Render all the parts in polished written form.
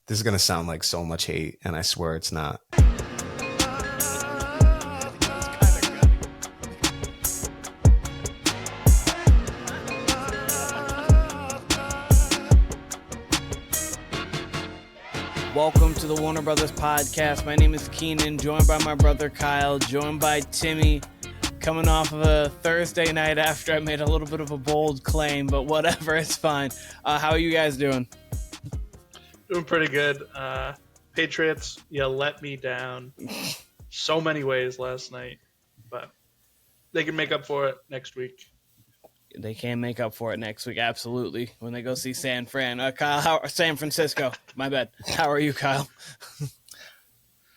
This is going to sound like so much hate, and I swear it's not. Welcome to the Warner Brothers podcast. My name is Keenan, joined by my brother Kyle, joined by Timmy, coming off of a Thursday night after I made a little bit of a bold claim, but whatever, it's fine. How are you guys doing? Doing pretty good. Patriots, you let me down so many ways last night, but they can make up for it next week. They can make up for it next week, absolutely, when they go see San Francisco. My bad. How are you, Kyle?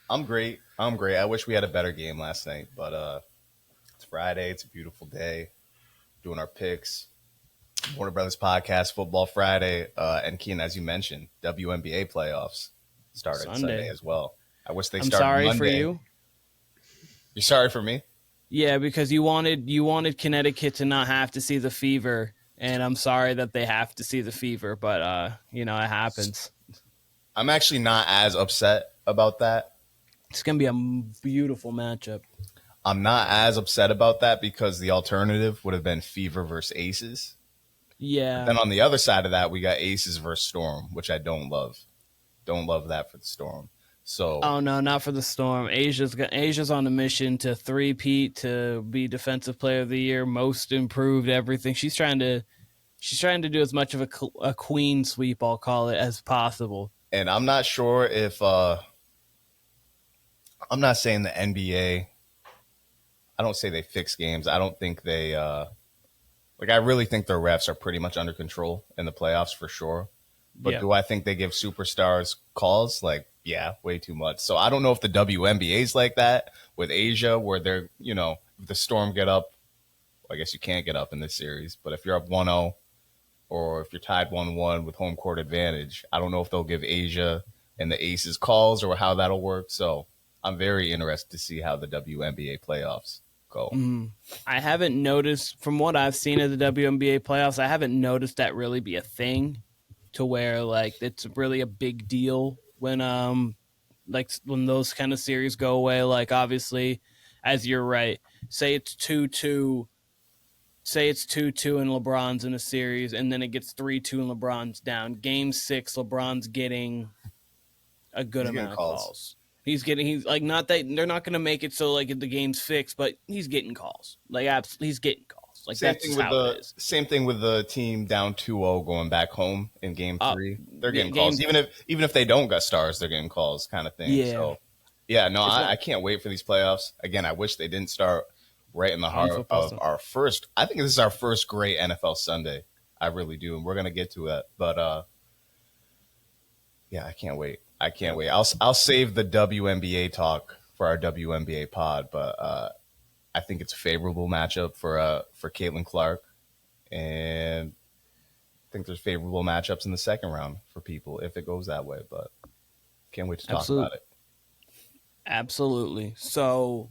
I'm great. I wish we had a better game last night, but it's Friday. It's a beautiful day. Doing our picks. Warner Brothers podcast, Football Friday, and Keenan, as you mentioned, WNBA playoffs started Sunday as well. I wish they started Monday. I'm sorry for you. You're sorry for me? Yeah, because you wanted Connecticut to not have to see the Fever, and I'm sorry that they have to see the Fever, but it happens. I'm actually not as upset about that. It's gonna be a beautiful matchup. I'm not as upset about that because the alternative would have been Fever versus Aces. Yeah. But then on the other side of that, we got Aces versus Storm, which I don't love. Don't love that for the Storm. So. Oh no, not for the Storm. Asia's on a mission to three-peat, to be Defensive Player of the Year, Most Improved, everything. She's trying to do as much of a queen sweep, I'll call it, as possible. And I'm not sure if I'm not saying the NBA. I don't say they fix games. I don't think they. I really think their refs are pretty much under control in the playoffs for sure. But do I think they give superstars calls? Yeah, way too much. So I don't know if the WNBA is like that with Asia, where they're, if the Storm get up, I guess you can't get up in this series. But if you're up 1-0 or if you're tied 1-1 with home court advantage, I don't know if they'll give Asia and the Aces calls or how that'll work. So I'm very interested to see how the WNBA playoffs go. I haven't noticed, from what I've seen of the WNBA playoffs, I haven't noticed that really be a thing to where it's really a big deal when when those kind of series go away. Obviously, as you're right, say it's 2-2 and LeBron's in a series, and then it gets 3-2 and LeBron's down. Game 6, LeBron's getting a good amount of calls. He's not that they're not going to make it so the game's fixed, but he's getting calls. He's getting calls. Same thing with the team down 2-0 going back home in game 3. They're getting calls. Even if they don't got stars, they're getting calls, kind of thing. Yeah. So, I can't wait for these playoffs. Again, I wish they didn't start right in the heart of our first. I think this is our first great NFL Sunday. I really do, and we're gonna get to it. But I can't wait. I'll save the WNBA talk for our WNBA pod, but I think it's a favorable matchup for Caitlin Clark, and I think there's favorable matchups in the second round for people if it goes that way. But can't wait to talk about it. Absolutely. So,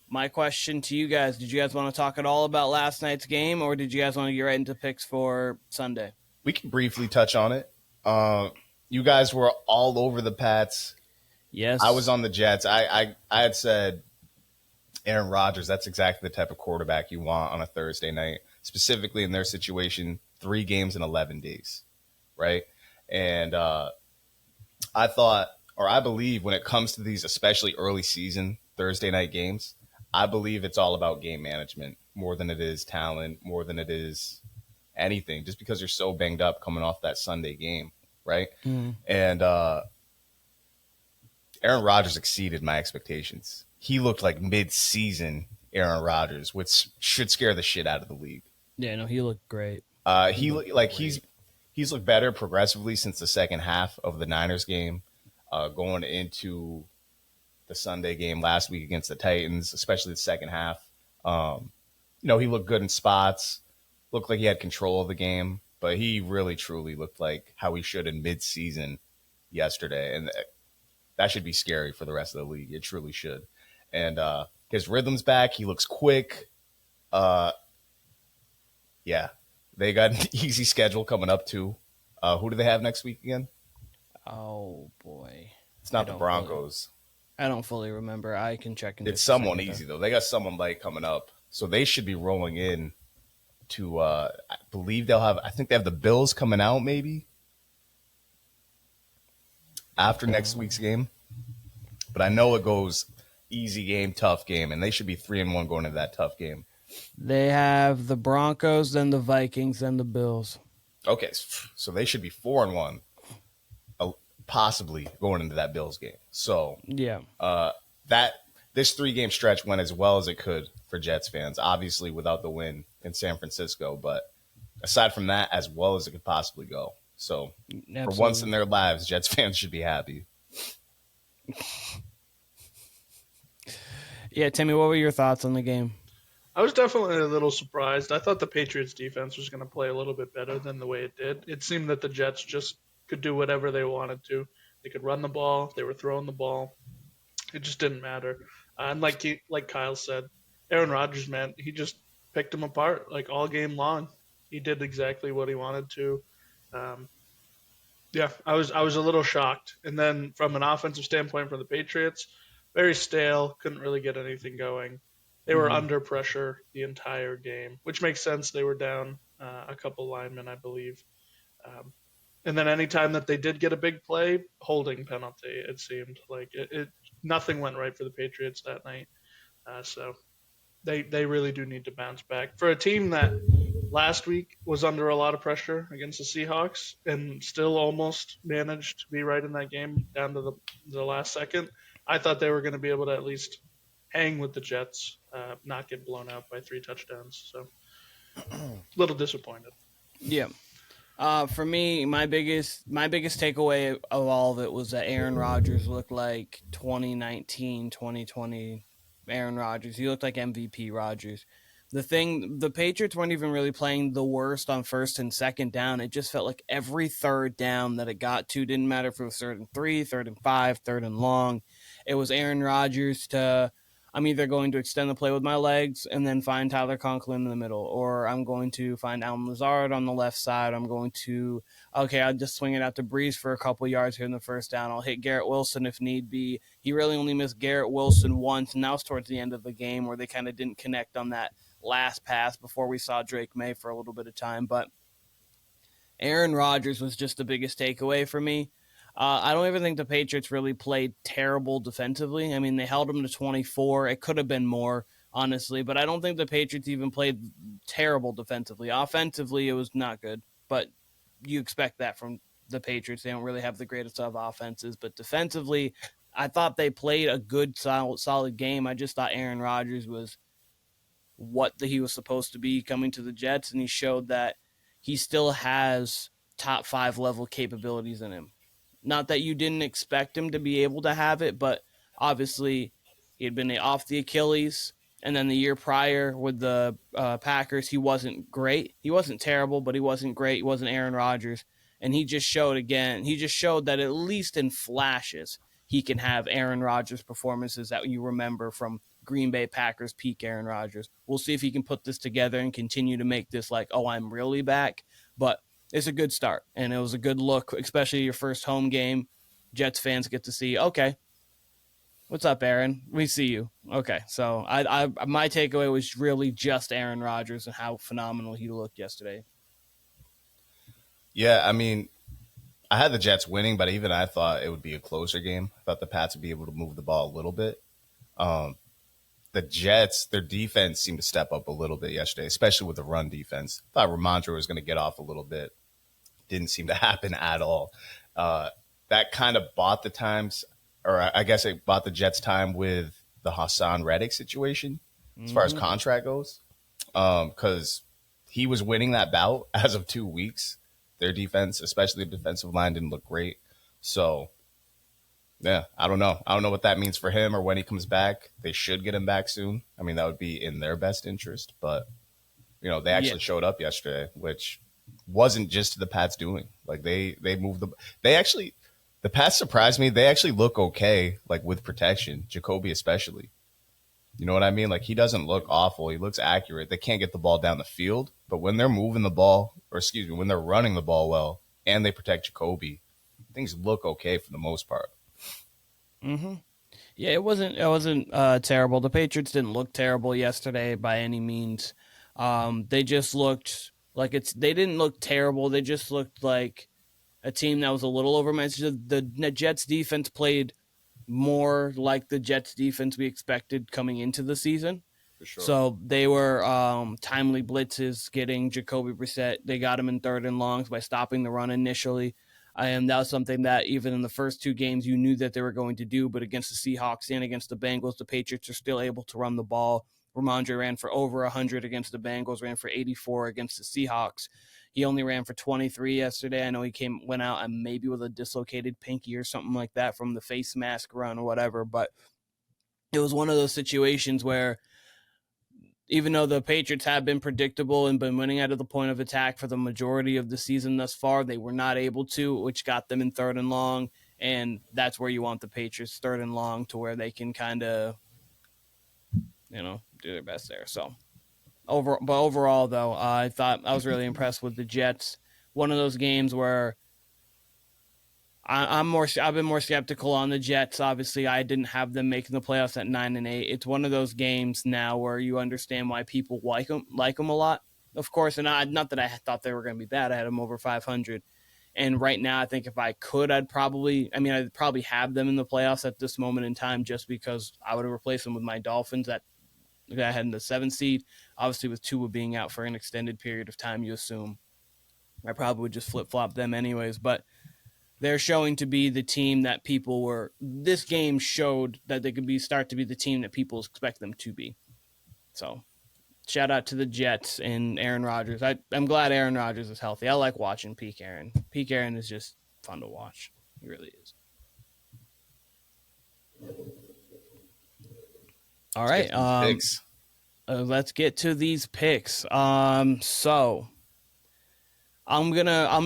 my question to you guys: did you guys want to talk at all about last night's game, or did you guys want to get right into picks for Sunday? We can briefly touch on it. You guys were all over the Pats. Yes. I was on the Jets. I had said Aaron Rodgers, that's exactly the type of quarterback you want on a Thursday night, specifically in their situation, 3 games in 11 days, right? And I believe when it comes to these, especially early season Thursday night games, I believe it's all about game management more than it is talent, more than it is anything, just because you're so banged up coming off that Sunday game. Right. And Aaron Rodgers exceeded my expectations. He looked like mid-season Aaron Rodgers, which should scare the shit out of the league. Yeah, no, he looked great. He's looked better progressively since the second half of the Niners game, going into the Sunday game last week against the Titans, especially the second half. He looked good in spots, looked like he had control of the game. But he really, truly looked like how he should in mid-season yesterday. And that should be scary for the rest of the league. It truly should. And his rhythm's back. He looks quick. They got an easy schedule coming up, too. Who do they have next week again? Oh, boy. It's not the Broncos. I don't fully remember. I can check in. It's someone easy though. They got someone light coming up, so they should be rolling in to. I believe they'll have. I think they have the Bills coming out maybe after next week's game. But I know it goes easy game, tough game, and they should be 3-1 going into that tough game. They have the Broncos, then the Vikings, then the Bills. Okay, so they should be 4-1, possibly going into that Bills game. So yeah, this 3-game stretch went as well as it could for Jets fans. Obviously, without the win in San Francisco, but aside from that, as well as it could possibly go. So for once in their lives, Jets fans should be happy. Yeah, Timmy, what were your thoughts on the game? I was definitely a little surprised. I thought the Patriots defense was going to play a little bit better than the way it did. It seemed that the Jets just could do whatever they wanted to. They could run the ball. They were throwing the ball. It just didn't matter. And like Kyle said, Aaron Rodgers, man, he just picked them apart like all game long. He did exactly what he wanted to. Yeah, I was a little shocked. And then from an offensive standpoint for the Patriots, very stale, couldn't really get anything going. They were under pressure the entire game, which makes sense. They were down a couple linemen, I believe. And then anytime that they did get a big play, holding penalty, it seemed like nothing went right for the Patriots that night. So they really do need to bounce back. For a team that last week was under a lot of pressure against the Seahawks and still almost managed to be right in that game down to the last second, I thought they were going to be able to at least hang with the Jets, not get blown out by 3 touchdowns. So a little disappointed. Yeah. For me, my biggest takeaway of all of it was that Aaron Rodgers looked like 2019, 2020 Aaron Rodgers. He looked like MVP Rodgers. The Patriots weren't even really playing the worst on first and second down. It just felt like every third down that it got to, didn't matter if it was 3rd and 3, 3rd and 5, 3rd and long. It was Aaron Rodgers to, I'm either going to extend the play with my legs and then find Tyler Conklin in the middle, or I'm going to find Allen Lazard on the left side. I'll just swing it out to Breeze for a couple yards here in the first down. I'll hit Garrett Wilson if need be. He really only missed Garrett Wilson once, and that was towards the end of the game where they kind of didn't connect on that last pass before we saw Drake May for a little bit of time. But Aaron Rodgers was just the biggest takeaway for me. I don't even think the Patriots really played terrible defensively. I mean, they held them to 24. It could have been more, honestly, but I don't think the Patriots even played terrible defensively. Offensively, it was not good, but you expect that from the Patriots. They don't really have the greatest of offenses, but defensively, I thought they played a good, solid game. I just thought Aaron Rodgers was what he was supposed to be coming to the Jets, and he showed that he still has top 5 level capabilities in him. Not that you didn't expect him to be able to have it, but obviously he had been off the Achilles, and then the year prior with the Packers, he wasn't great. He wasn't terrible, but he wasn't great. He wasn't Aaron Rodgers, and he just showed again. He just showed that at least in flashes, he can have Aaron Rodgers performances that you remember from Green Bay Packers peak Aaron Rodgers. We'll see if he can put this together and continue to make this like, oh, I'm really back. But it's a good start, and it was a good look, especially your first home game. Jets fans get to see, okay, what's up, Aaron? We see you. Okay, so my takeaway was really just Aaron Rodgers and how phenomenal he looked yesterday. Yeah, I mean, I had the Jets winning, but even I thought it would be a closer game. I thought the Pats would be able to move the ball a little bit. The Jets, their defense seemed to step up a little bit yesterday, especially with the run defense. I thought Ramondre was going to get off a little bit. Didn't seem to happen at all. That kind of bought the times, or I guess it bought the Jets time with the Hassan Reddick situation as far as contract goes, because he was winning that bout as of 2 weeks. Their defense, especially the defensive line, didn't look great. So, yeah, I don't know. I don't know what that means for him or when he comes back. They should get him back soon. I mean, that would be in their best interest. But, they actually showed up yesterday, which wasn't just the Pats doing. Like, they moved the Pats surprised me. They actually look okay, like, with protection, Jacoby especially. You know what I mean? Like, he doesn't look awful. He looks accurate. They can't get the ball down the field. But when they're moving the ball, when they're running the ball well and they protect Jacoby, things look okay for the most part. Mm-hmm. Yeah, it wasn't terrible. The Patriots didn't look terrible yesterday by any means. They just looked like they didn't look terrible. They just looked like a team that was a little overmatched. The Jets defense played more like the Jets defense we expected coming into the season. For sure. So they were timely blitzes, getting Jacoby Brissett. They got him in 3rd and longs by stopping the run initially. And that was something that even in the first 2 games you knew that they were going to do. But against the Seahawks and against the Bengals, the Patriots are still able to run the ball. Ramondre ran for over 100 against the Bengals, ran for 84 against the Seahawks. He only ran for 23 yesterday. I know he went out and maybe with a dislocated pinky or something like that from the face mask run or whatever. But it was one of those situations where even though the Patriots have been predictable and been winning out of the point of attack for the majority of the season thus far, they were not able to, which got them in 3rd and long. And that's where you want the Patriots, 3rd and long, to where they can kind of, do their best there. So overall, though, I thought I was really impressed with the Jets. One of those games where I've been more skeptical on the Jets. Obviously, I didn't have them making the playoffs at 9-8. It's one of those games now where you understand why people like them a lot. Of course, and not that I thought they were going to be bad. I had them over 500, and right now, I think if I could, I'd probably have them in the playoffs at this moment in time, just because I would have replaced them with my Dolphins that I had in the 7th seed. Obviously, with Tua being out for an extended period of time, you assume I probably would just flip flop them anyways, but. They're showing to be the team that this game showed that they could start to be the team that people expect them to be. So shout out to the Jets and Aaron Rodgers. I'm glad Aaron Rodgers is healthy. I like watching Peak Aaron. Peak Aaron is just fun to watch. He really is. All right. Let's get to these picks. So I'm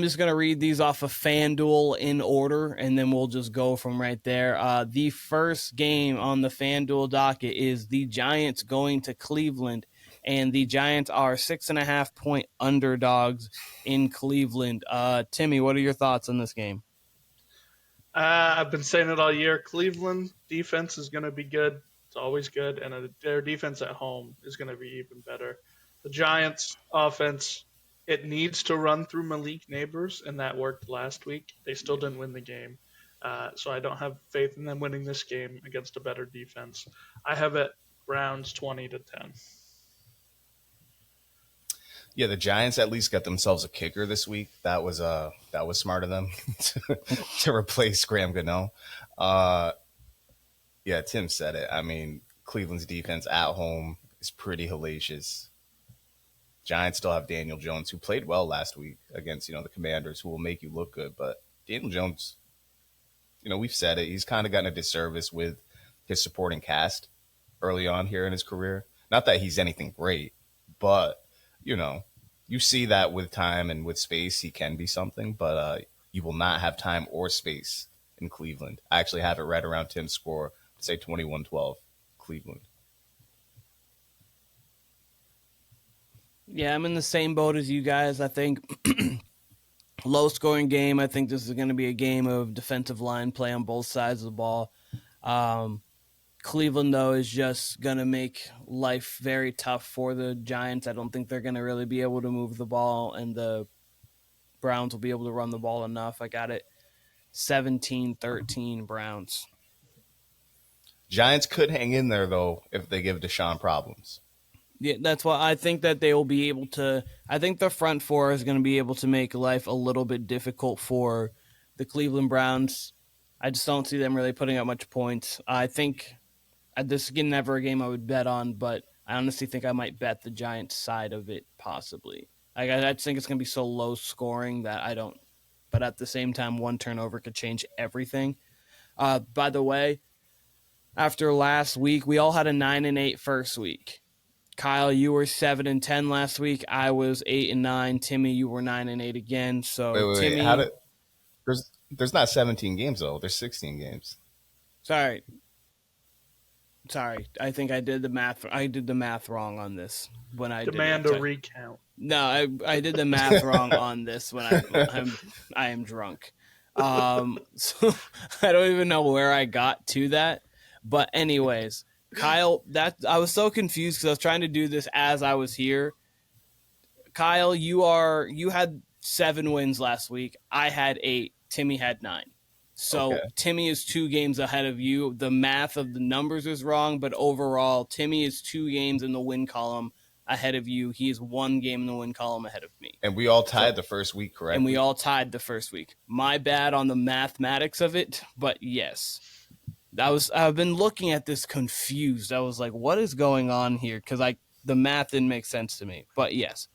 just gonna read these off of FanDuel in order, and then we'll just go from right there. The first game on the FanDuel docket is the Giants going to Cleveland, and the Giants are 6.5 point underdogs in Cleveland. Timmy, what are your thoughts on this game? I've been saying it all year. Cleveland defense is going to be good. It's always good, and their defense at home is going to be even better. The Giants offense. It needs to run through Malik Neighbors, and that worked last week. They still didn't win the game. So I don't have faith in them winning this game against a better defense. I have it Browns 20-10. Yeah, the Giants at least got themselves a kicker this week. That was smart of them to replace Graham Gano. Yeah, Tim said it. I mean, Cleveland's defense at home is pretty hellacious. Giants still have Daniel Jones, who played well last week against, the Commanders, who will make you look good. But Daniel Jones, we've said it. He's kind of gotten a disservice with his supporting cast early on here in his career. Not that he's anything great, but, you see that with time and with space, he can be something. But you will not have time or space in Cleveland. I actually have it right around Tim's score, say 21-12, Cleveland. Yeah, I'm in the same boat as you guys. I think low-scoring game. I think this is going to be a game of defensive line play on both sides of the ball. Cleveland, though, is just going to make life very tough for the Giants. I don't think they're going to really be able to move the ball, and the Browns will be able to run the ball enough. I got it 17-13 Browns. Giants could hang in there, though, if they give Deshaun problems. Yeah, that's why I think that they will be able to. I think the front four is going to be able to make life a little bit difficult for the Cleveland Browns. I just don't see them really putting up much points. I think this is never a game I would bet on, but I honestly think I might bet the Giants side of it possibly. I just think it's going to be so low scoring that I don't. But at the same time, one turnover could change everything. By the way, after last week, we all had a 9-8 first week. Kyle, you were 7-10 last week. I was 8-9. Timmy, you were 9-8 again. So wait, Timmy, there's not 17 games though. There's 16 games. Sorry. I think I did the math. I did the math wrong on this when I demand a recount. No, I did the math wrong on this when I am drunk. So I don't even know where I got to that. But anyways, Kyle, that I was so confused because I was trying to do this as I was here. Kyle, you had 7 wins last week. I had 8. Timmy had 9. So Okay. Timmy is 2 games ahead of you. The math of the numbers is wrong, but overall, Timmy is 2 games in the win column ahead of you. He is 1 game in the win column ahead of me. And we all tied the first week, correct? And we all tied the first week. My bad on the mathematics of it, but yes. I've been looking at this confused. I was like, what is going on here? Because the math didn't make sense to me. But yes.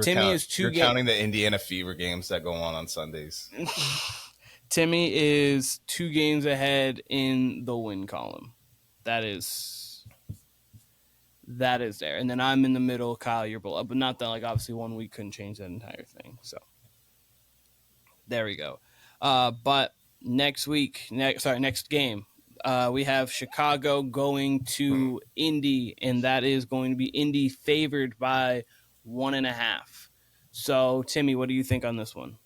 Timmy is 2 games. You're counting the Indiana Fever games that go on Sundays. Timmy is 2 games ahead in the win column. That is there. And then I'm in the middle. Kyle, you're below. But not that, obviously 1 week couldn't change that entire thing. So there we go. But next game, we have Chicago going to Indy, and that is going to be Indy favored by 1.5. So, Timmy, what do you think on this one?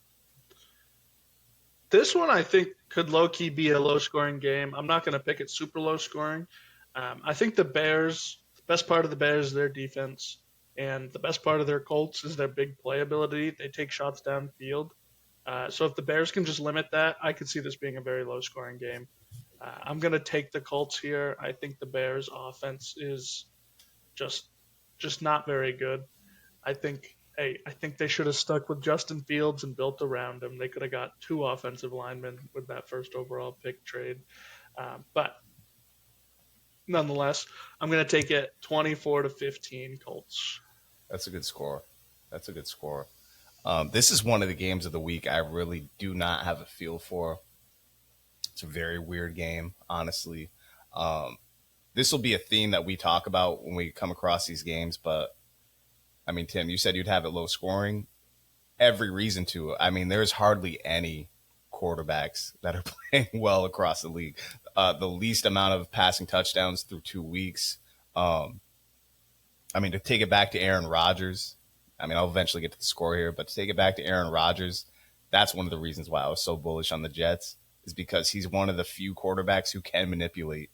This one, I think, could low-key be a low-scoring game. I'm not going to pick it super low-scoring. I think the best part of the Bears is their defense, and the best part of their Colts is their big playability. They take shots downfield. So if the Bears can just limit that, I could see this being a very low-scoring game. I'm going to take the Colts here. I think the Bears' offense is just not very good. I think they should have stuck with Justin Fields and built around him. They could have got 2 offensive linemen with that first overall pick trade. But nonetheless, I'm going to take it 24-15 Colts. That's a good score. This is one of the games of the week I really do not have a feel for. It's a very weird game, honestly. This will be a theme that we talk about when we come across these games, but I mean, Tim, you said you'd have it low scoring. Every reason to. I mean, there's hardly any quarterbacks that are playing well across the league. The least amount of passing touchdowns through 2 weeks. I mean, to take it back to Aaron Rodgers, I mean, I'll eventually get to the score here, but to take it back to Aaron Rodgers, that's one of the reasons why I was so bullish on the Jets, is because he's one of the few quarterbacks who can manipulate,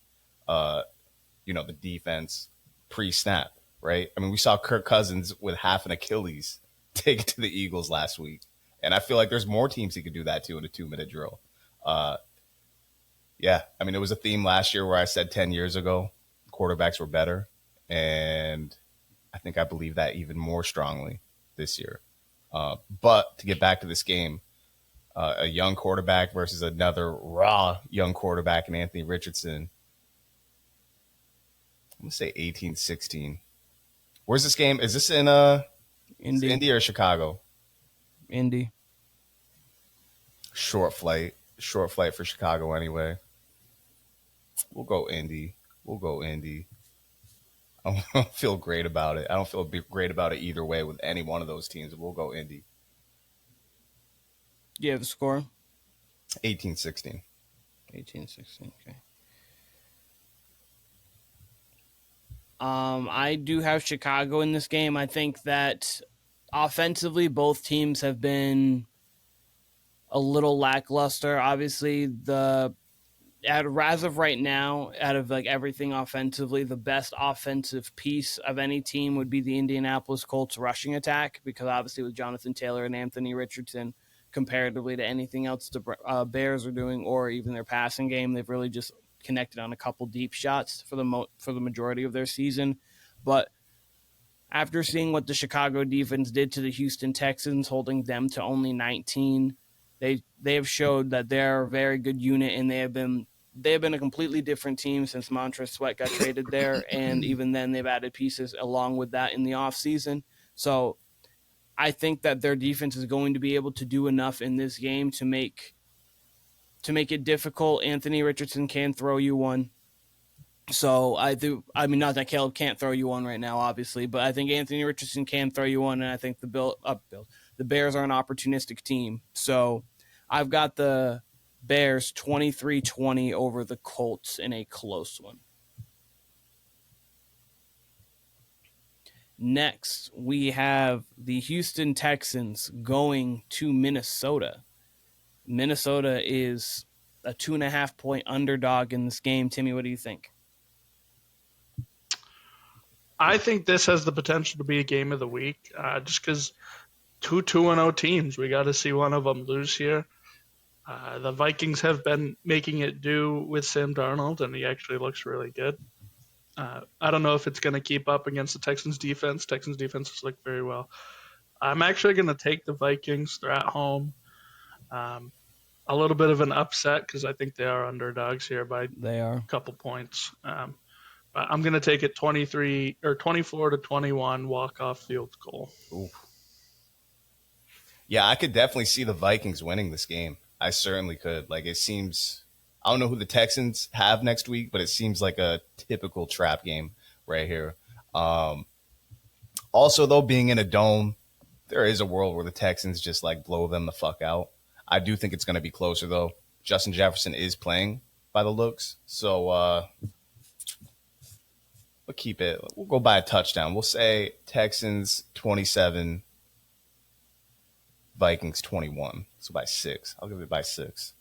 the defense pre-snap, right? I mean, we saw Kirk Cousins with half an Achilles take it to the Eagles last week, and I feel like there's more teams he could do that to in a 2-minute drill. Yeah, I mean, it was a theme last year where I said 10 years ago quarterbacks were better, and I think I believe that even more strongly this year. But to get back to this game, a young quarterback versus another raw young quarterback in Anthony Richardson. I'm going to say 18-16. Where's this game? Is this in Indy or Chicago? Indy. Short flight for Chicago anyway. We'll go Indy. I don't feel great about it. I don't feel great about it either way with any one of those teams. We'll go Indy. Do you have the score? 18-16. 18-16, okay. I do have Chicago in this game. I think that offensively, both teams have been a little lackluster. Obviously, as of right now, out of everything offensively, the best offensive piece of any team would be the Indianapolis Colts rushing attack, because obviously with Jonathan Taylor and Anthony Richardson, comparatively to anything else the Bears are doing, or even their passing game, they've really just connected on a couple deep shots for the majority of their season. But after seeing what the Chicago defense did to the Houston Texans, holding them to only 19, they have showed that they're a very good unit, and they have been a completely different team since Montrezl Sweat got traded there, and even then they've added pieces along with that in the offseason. So I think that their defense is going to be able to do enough in this game to make it difficult. Anthony Richardson can throw you one. So not that Caleb can't throw you one right now, obviously, but I think Anthony Richardson can throw you one, and I think the Bears are an opportunistic team. So I've got the Bears 23-20 over the Colts in a close one. Next, we have the Houston Texans going to Minnesota. Minnesota is a 2.5-point underdog in this game. Timmy, what do you think? I think this has the potential to be a game of the week, just because two 2-0 teams. We got to see one of them lose here. The Vikings have been making it do with Sam Darnold, and he actually looks really good. I don't know if it's going to keep up against the Texans defense. Texans defense has looked very well. I'm actually going to take the Vikings. They're at home. A little bit of an upset because I think they are underdogs here by a couple points. But I'm going to take it 24-21 walk-off field goal. Ooh. Yeah, I could definitely see the Vikings winning this game. I certainly could. Like, it seems, I don't know who the Texans have next week, but it seems like a typical trap game right here. Also, though, being in a dome, there is a world where the Texans just like blow them the fuck out. I do think it's going to be closer, though. Justin Jefferson is playing by the looks. So we'll keep it. We'll go by a touchdown. We'll say Texans 27, Vikings 21. So by 6. I'll give it by 6.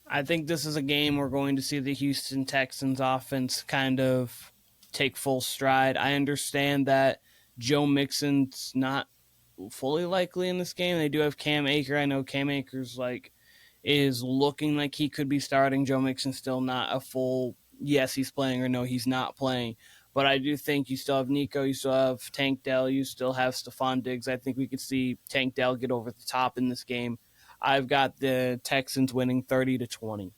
I think this is a game we're going to see the Houston Texans offense kind of take full stride. I understand that Joe Mixon's not fully likely in this game. They do have Cam Akers. I know Cam Akers is looking like he could be starting. Joe Mixon's still not a full yes, he's playing, or no, he's not playing. But I do think you still have Nico, you still have Tank Dell, you still have Stephon Diggs. I think we could see Tank Dell get over the top in this game. I've got the Texans winning 30-20.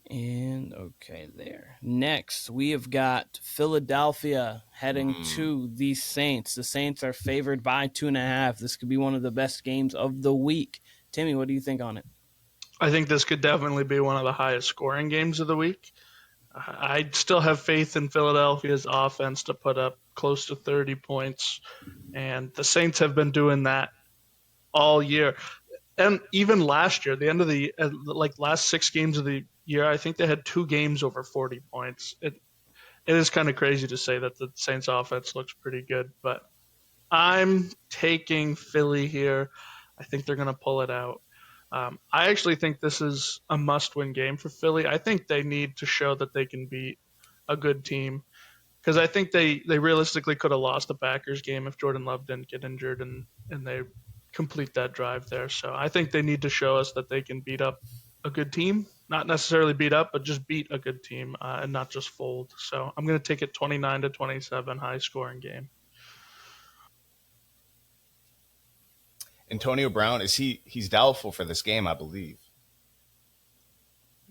And okay, there. Next, we have got Philadelphia heading to the Saints. The Saints are favored by 2.5. This could be one of the best games of the week. Timmy, what do you think on it? I think this could definitely be one of the highest scoring games of the week. I still have faith in Philadelphia's offense to put up close to 30 points, and the Saints have been doing that all year. And even last year, the end of the last 6 games of the year, I think they had 2 games over 40 points. It is kind of crazy to say that the Saints offense looks pretty good, but I'm taking Philly here. I think they're going to pull it out. I actually think this is a must-win game for Philly. I think they need to show that they can beat a good team, because I think they realistically could have lost the Packers game if Jordan Love didn't get injured and they complete that drive there. So I think they need to show us that they can beat up a good team, not necessarily beat up, but just beat a good team and not just fold. So I'm going to take it 29-27, high-scoring game. Antonio Brown, he's doubtful for this game, I believe.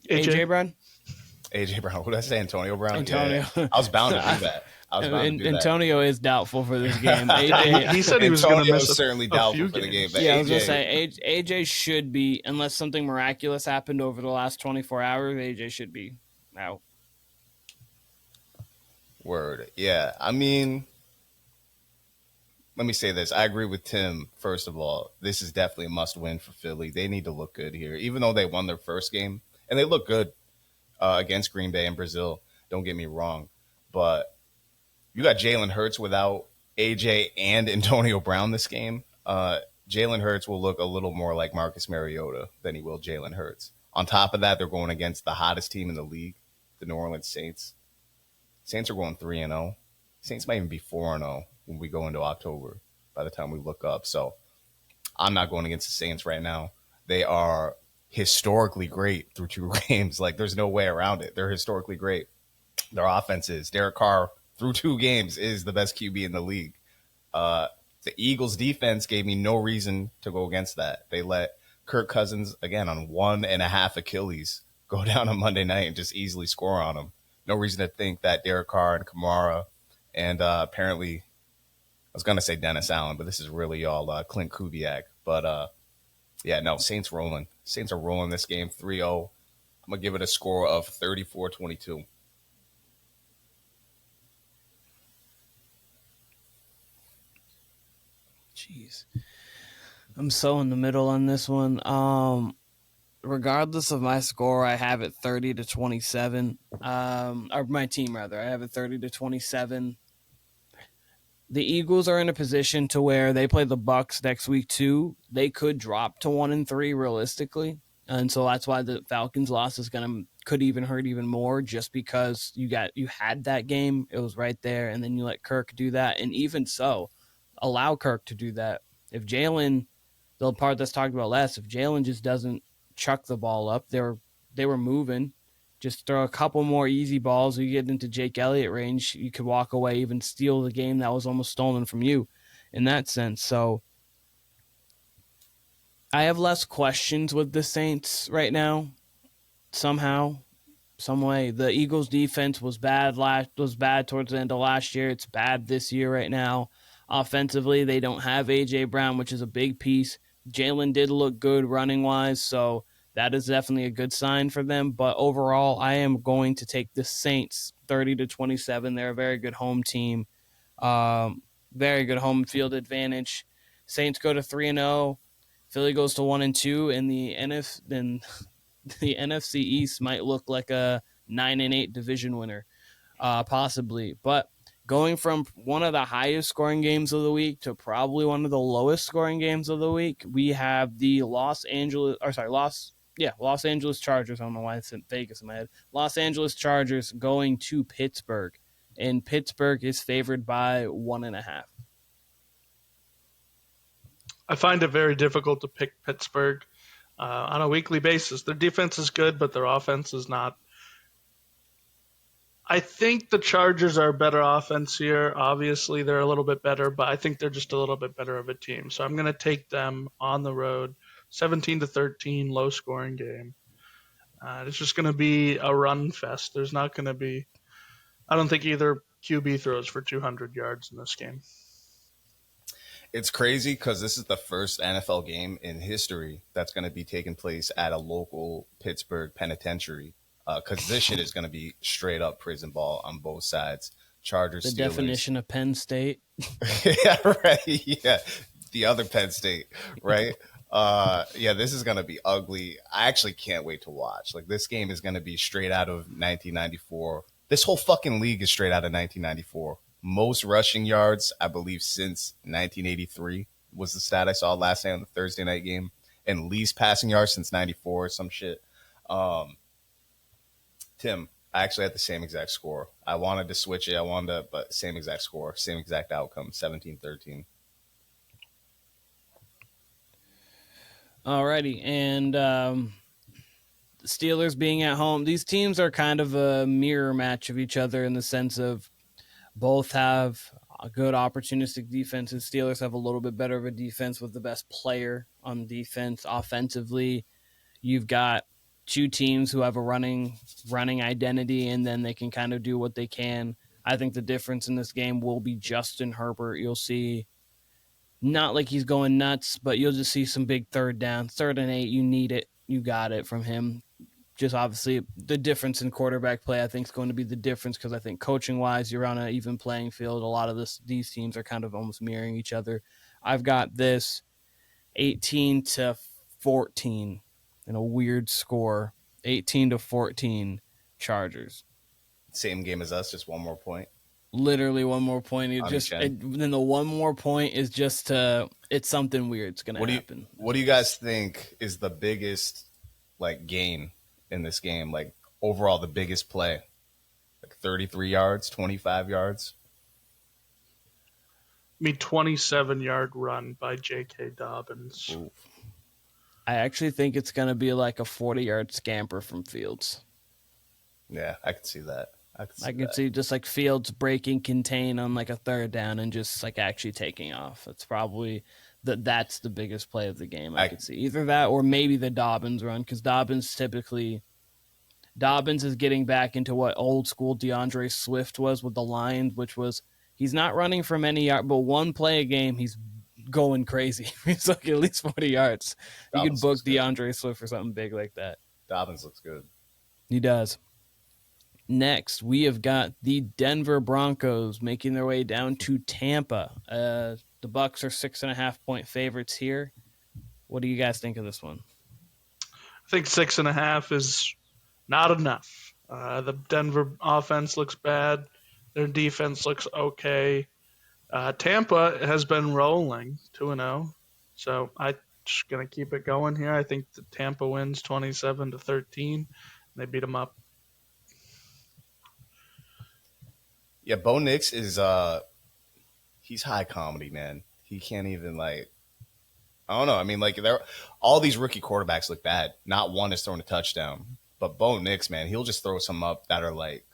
AJ Brown? AJ Brown. What did I say? Antonio Brown? Antonio. Yeah. I was bound to do that. Antonio is doubtful for this game. He said he was going to miss certainly doubtful for the game. But I was going to say AJ should be, unless something miraculous happened over the last 24 hours, AJ should be out. Word. Yeah. I mean, let me say this. I agree with Tim. First of all, this is definitely a must-win for Philly. They need to look good here, even though they won their first game, and they look good against Green Bay and Brazil. Don't get me wrong, but you got Jalen Hurts without AJ and Antonio Brown this game. Jalen Hurts will look a little more like Marcus Mariota than he will Jalen Hurts. On top of that, they're going against the hottest team in the league, the New Orleans Saints. Saints are going 3-0. Saints might even be 4-0 when we go into October by the time we look up. So I'm not going against the Saints right now. They are historically great through 2 games. Like, there's no way around it. They're historically great. Their offense is. Derek Carr, through 2 games, is the best QB in the league. The Eagles' defense gave me no reason to go against that. They let Kirk Cousins, again, on 1.5 Achilles, go down on Monday night and just easily score on him. No reason to think that Derek Carr and Kamara and apparently, I was going to say Dennis Allen, but this is really all Clint Kubiak. But, yeah, no, Saints rolling. Saints are rolling this game 3-0. I'm going to give it a score of 34-22. Jeez. I'm so in the middle on this one. Regardless of my score, I have it 30-27. Or my team, rather. I have it 30-27. the Eagles are in a position to where they play the Bucks next week too. They could drop to 1-3 realistically, and so that's why the Falcons' loss is could even hurt even more, just because you had that game, it was right there, and then you let Kirk do that, and even so, allow Kirk to do that. If Jalen, the part that's talked about last, if Jalen just doesn't chuck the ball up, they were moving. Just throw a couple more easy balls. You get into Jake Elliott range, you could walk away, even steal the game that was almost stolen from you in that sense. So I have less questions with the Saints right now. Somehow, some way, the Eagles' defense was bad towards the end of last year. It's bad this year right now. Offensively, they don't have A.J. Brown, which is a big piece. Jalen did look good running-wise, so that is definitely a good sign for them. But overall, I am going to take the Saints 30-27. They're a very good home team. Very good home field advantage. Saints go to 3-0. Philly goes to 1-2, and the NFC East might look like a 9-8 division winner, possibly. But going from one of the highest scoring games of the week to probably one of the lowest scoring games of the week, we have the Los Angeles Chargers. I don't know why I said Vegas in my head. Los Angeles Chargers going to Pittsburgh, and Pittsburgh is favored by 1.5. I find it very difficult to pick Pittsburgh on a weekly basis. Their defense is good, but their offense is not. I think the Chargers are a better offense here. Obviously, they're a little bit better, but I think they're just a little bit better of a team. So I'm going to take them on the road, 17-13, low scoring game. It's just going to be a run fest. There's not going to be. I don't think either QB throws for 200 yards in this game. It's crazy because this is the first NFL game in history that's going to be taking place at a local Pittsburgh penitentiary. Because this shit is going to be straight up prison ball on both sides. Chargers, the Steelers. Definition of Penn State. Yeah, right. Yeah, the other Penn State, right? Yeah, this is going to be ugly. I actually can't wait to watch. Like, this game is going to be straight out of 1994. This whole fucking league is straight out of 1994. Most rushing yards, I believe, since 1983 was the stat I saw last night on the Thursday night game. And least passing yards since 94 or some shit. Tim, I actually had the same exact score. I wanted to switch it. But same exact score, same exact outcome, 17-13. Alrighty, and the Steelers being at home, these teams are kind of a mirror match of each other in the sense of both have a good opportunistic defenses. Steelers have a little bit better of a defense with the best player on defense. Offensively, you've got two teams who have a running identity, and then they can kind of do what they can. I think the difference in this game will be Justin Herbert. You'll see, not like he's going nuts, but you'll just see some big third down, 3rd and 8. You need it. You got it from him. Just obviously the difference in quarterback play, I think, is going to be the difference because I think coaching-wise, you're on an even playing field. A lot of these teams are kind of almost mirroring each other. I've got this 18-14 in a weird score, 18-14 Chargers. Same game as us, just one more point. Literally one more point. Then the one more point is just it's something weird's going to happen. What do you guys think is the biggest gain in this game? Like overall, the biggest play, like 33 yards, 25 yards. 27-yard run by J.K. Dobbins. Oof. I actually think it's going to be like a 40-yard scamper from Fields. Yeah, I could see that. I can see just like Fields breaking contain on like a 3rd down and just like actually taking off. It's probably that's the biggest play of the game. I could see either that or maybe the Dobbins run, because Dobbins is getting back into what old school DeAndre Swift was with the Lions, which was he's not running for many yards, but one play a game he's going crazy. He's like at least 40 yards. You could book DeAndre Swift for something big like that. Dobbins looks good. He does. Next, we have got the Denver Broncos making their way down to Tampa. The Bucks are 6.5-point favorites here. What do you guys think of this one? I think 6.5 is not enough. The Denver offense looks bad. Their defense looks okay. Tampa has been rolling 2-0, so I'm just gonna keep it going here. I think the Tampa wins 27-13. They beat them up. Yeah, Bo Nix is he's high comedy, man. He can't even like I don't know. I mean, like there all these rookie quarterbacks look bad. Not one is throwing a touchdown. But Bo Nix, man, he'll just throw some up that are like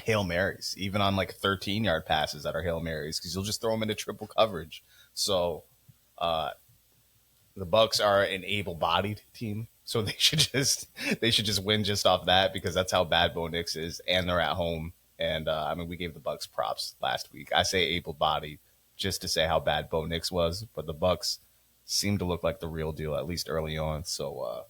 Hail Marys, even on like 13-yard passes that are Hail Marys, because he'll just throw them into triple coverage. So uh, the Bucks are an able-bodied team, so they should just win just off that, because that's how bad Bo Nix is, and they're at home. And I mean, we gave the Bucks props last week. I say able-bodied just to say how bad Bo Nix was, but the Bucks seem to look like the real deal, at least early on. So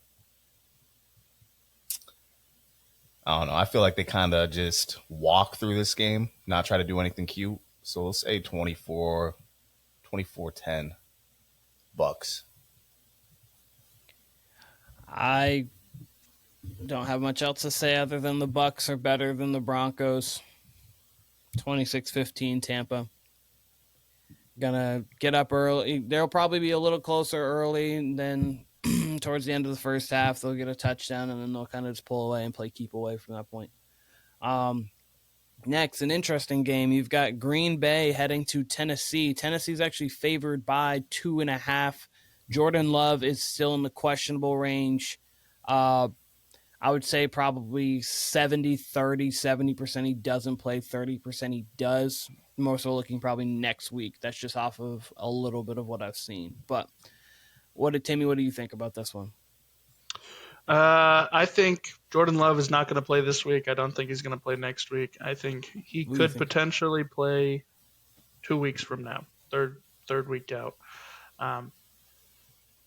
I don't know. I feel like they kind of just walk through this game, not try to do anything cute. So we'll say 24-10 Bucks. I don't have much else to say other than the Bucks are better than the Broncos. 26-15 Tampa. Gonna get up early. They'll probably be a little closer early, and then towards the end of the first half, they'll get a touchdown, and then they'll kind of just pull away and play keep away from that point. Next, an interesting game. You've got Green Bay heading to Tennessee. Tennessee's actually favored by 2.5. Jordan Love is still in the questionable range. I would say probably 70-30, 70% he doesn't play, 30% he does. More so looking probably next week. That's just off of a little bit of what I've seen. But Timmy, what do you think about this one? I think Jordan Love is not going to play this week. I don't think he's going to play next week. I think he could potentially play 2 weeks from now, third week out.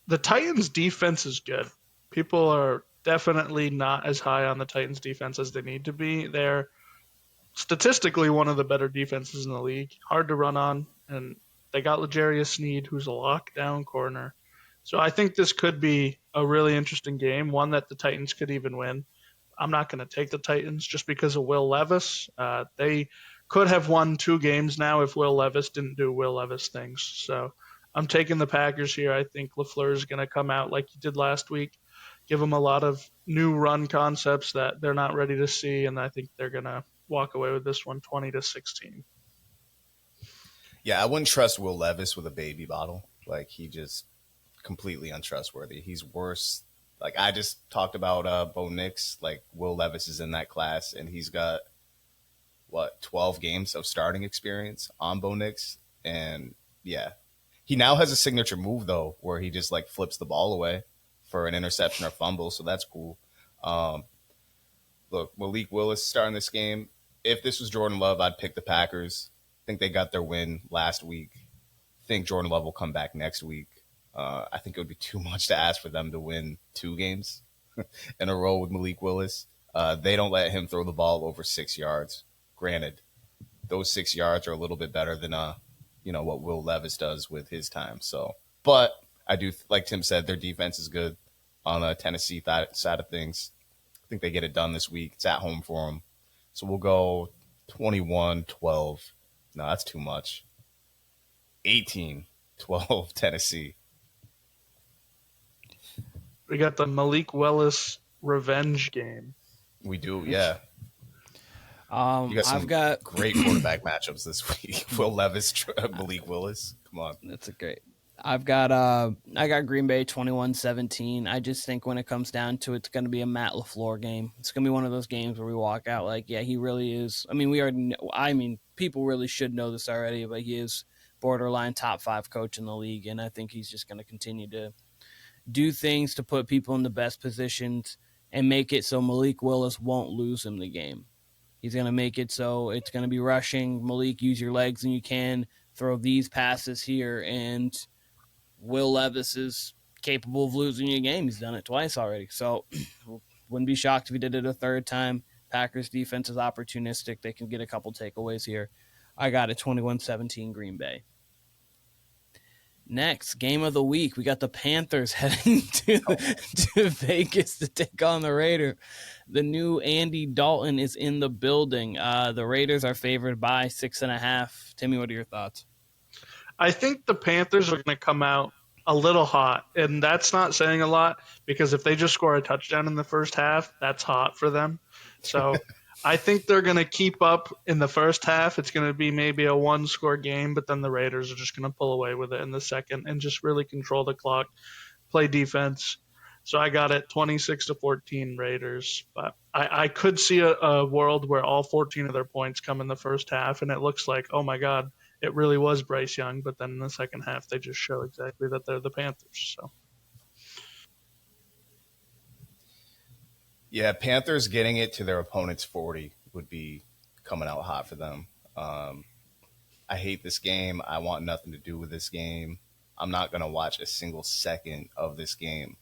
The Titans' defense is good. People are definitely not as high on the Titans' defense as they need to be. They're statistically one of the better defenses in the league. Hard to run on, and they got L'Jarius Sneed, who's a lockdown corner. So I think this could be a really interesting game, one that the Titans could even win. I'm not going to take the Titans just because of Will Levis. They could have won 2 games now if Will Levis didn't do Will Levis things. So I'm taking the Packers here. I think LaFleur is going to come out like he did last week, give them a lot of new run concepts that they're not ready to see, and I think they're going to walk away with this one 20-16. Yeah, I wouldn't trust Will Levis with a baby bottle. Like, he just completely untrustworthy. He's worse. Like, I just talked about Bo Nix. Like, Will Levis is in that class, and he's got, 12 games of starting experience on Bo Nix. And, yeah. He now has a signature move, though, where he just, like, flips the ball away for an interception or fumble, so that's cool. Look, Malik Willis starting this game. If this was Jordan Love, I'd pick the Packers. I think they got their win last week. I think Jordan Love will come back next week. I think it would be too much to ask for them to win 2 games in a row with Malik Willis. They don't let him throw the ball over 6 yards. Granted, those 6 yards are a little bit better than what Will Levis does with his time. So, but I do, like Tim said, their defense is good on the Tennessee side of things. I think they get it done this week. It's at home for them. So we'll go 21-12. No, that's too much. 18-12 Tennessee. We got the Malik Willis revenge game. We do, yeah. I've got great quarterback matchups this week. Will Levis, Malik Willis. Come on. That's a great. I got Green Bay 21-17. I just think when it comes down to it, it's going to be a Matt LaFleur game. It's going to be one of those games where we walk out like, yeah, he really is. I mean, people really should know this already, but he is borderline top 5 coach in the league, and I think he's just going to continue to do things to put people in the best positions and make it so Malik Willis won't lose him the game. He's going to make it so it's going to be rushing. Malik, use your legs and you can throw these passes here, and Will Levis is capable of losing you a game. He's done it twice already. So wouldn't be shocked if he did it a third time. Packers defense is opportunistic. They can get a couple takeaways here. I got it 21-17 Green Bay. Next, game of the week, we got the Panthers heading to Vegas to take on the Raiders. The new Andy Dalton is in the building. The Raiders are favored by 6.5. Timmy, what are your thoughts? I think the Panthers are going to come out a little hot, and that's not saying a lot because if they just score a touchdown in the first half, that's hot for them. So I think they're going to keep up in the first half. It's going to be maybe a one-score game, but then the Raiders are just going to pull away with it in the second and just really control the clock, play defense. So I got it 26-14 Raiders. But I could see a world where all 14 of their points come in the first half, and it looks like, oh my God, it really was Bryce Young. But then in the second half, they just show exactly that they're the Panthers. So Yeah, Panthers getting it to their opponent's 40 would be coming out hot for them. I hate this game. I want nothing to do with this game. I'm not going to watch a single second of this game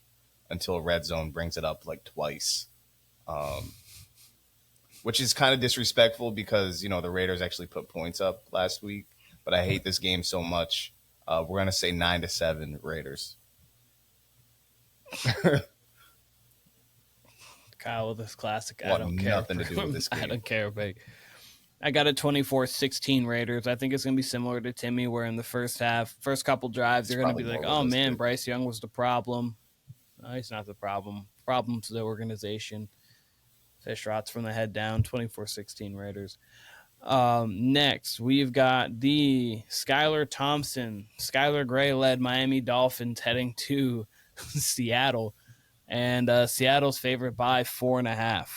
until Red Zone brings it up like twice, which is kind of disrespectful because, you know, the Raiders actually put points up last week. But I hate this game so much. We're going to say 9-7 Raiders. Kyle with this classic. I Want don't care. nothing to do with this game. I don't care, but I got a 24-16 Raiders. I think it's going to be similar to Timmy, where in the first half, first couple drives, you're going to be like, oh, man, Bryce Young was the problem. No, he's not the problem. Problem's the organization. Fish rots from the head down, 24-16 Raiders. Next, we've got the Skylar Gray-led Miami Dolphins heading to Seattle. And Seattle's favored by 4.5.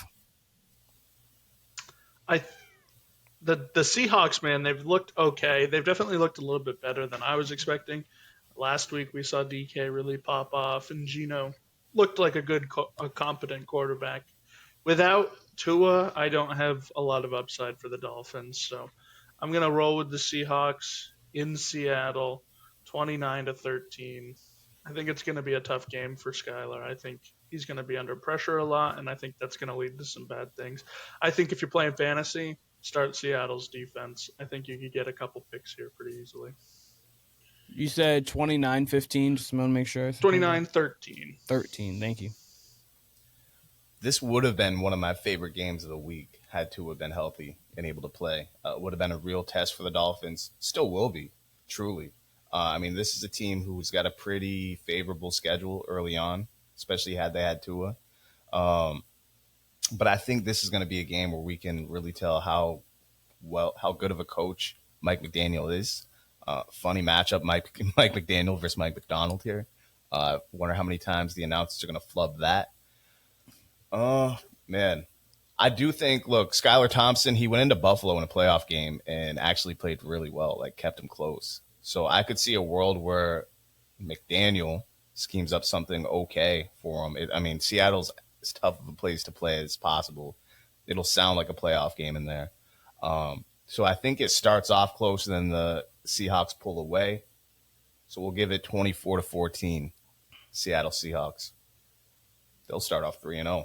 The Seahawks, man, they've looked okay. They've definitely looked a little bit better than I was expecting. Last week we saw DK really pop off, and Geno looked like a competent quarterback. Without Tua, I don't have a lot of upside for the Dolphins, so I'm gonna roll with the Seahawks in Seattle, 29-13. I think it's going to be a tough game for Skylar. I think he's going to be under pressure a lot, and I think that's going to lead to some bad things. I think if you're playing fantasy, start Seattle's defense. I think you could get a couple picks here pretty easily. You said 29-15, just want to make sure. 29-13. 13, thank you. This would have been one of my favorite games of the week had Tua been healthy and able to play. Would have been a real test for the Dolphins. Still will be, truly. I mean, this is a team who's got a pretty favorable schedule early on, especially had they had Tua. But I think this is going to be a game where we can really tell how good of a coach Mike McDaniel is. Funny matchup, Mike McDaniel versus Mike McDonald here. Wonder how many times the announcers are going to flub that. Man. I do think, look, Skylar Thompson, he went into Buffalo in a playoff game and actually played really well, like kept him close. So I could see a world where McDaniel schemes up something okay for him. Seattle's as tough of a place to play as possible. It'll sound like a playoff game in there. So I think it starts off close, and then the Seahawks pull away. So we'll give it 24-14, Seattle Seahawks. They'll start off 3-0.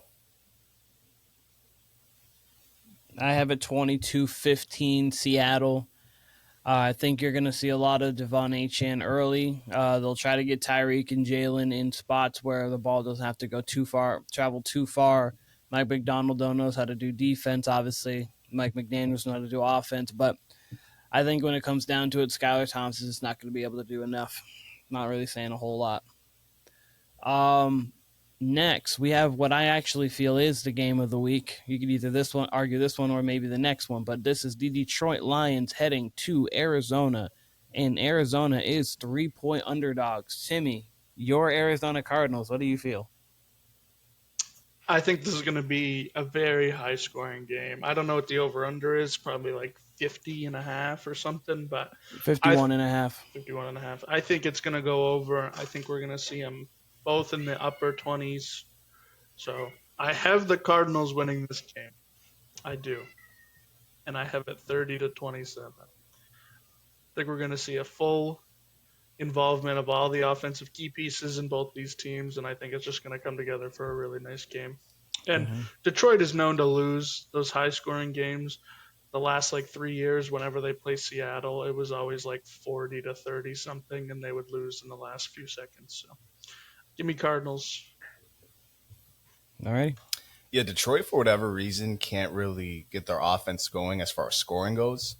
I have a 22-15 Seattle. I think you're going to see a lot of Devon Achane early. They'll try to get Tyreek and Jalen in spots where the ball doesn't have to go too far, travel too far. Mike McDonald knows how to do defense, obviously. Mike McDaniel knows how to do offense. But I think when it comes down to it, Skylar Thompson is not going to be able to do enough. Not really saying a whole lot. Next, we have what I actually feel is the game of the week. You could either argue this one, or maybe the next one. But this is the Detroit Lions heading to Arizona. And Arizona is 3-point underdogs. Timmy, your Arizona Cardinals, what do you feel? I think this is going to be a very high-scoring game. I don't know what the over-under is, probably like 50.5 or something. But 51.5. 51.5. I think it's going to go over. I think we're going to see them both in the upper 20s. So I have the Cardinals winning this game. I do. And I have it 30-27. I think we're going to see a full involvement of all the offensive key pieces in both these teams, and I think it's just going to come together for a really nice game. And Detroit is known to lose those high-scoring games. The last 3 years, whenever they play Seattle, it was always 40-30 something, and they would lose in the last few seconds. So give me Cardinals. All right. Yeah, Detroit, for whatever reason, can't really get their offense going as far as scoring goes.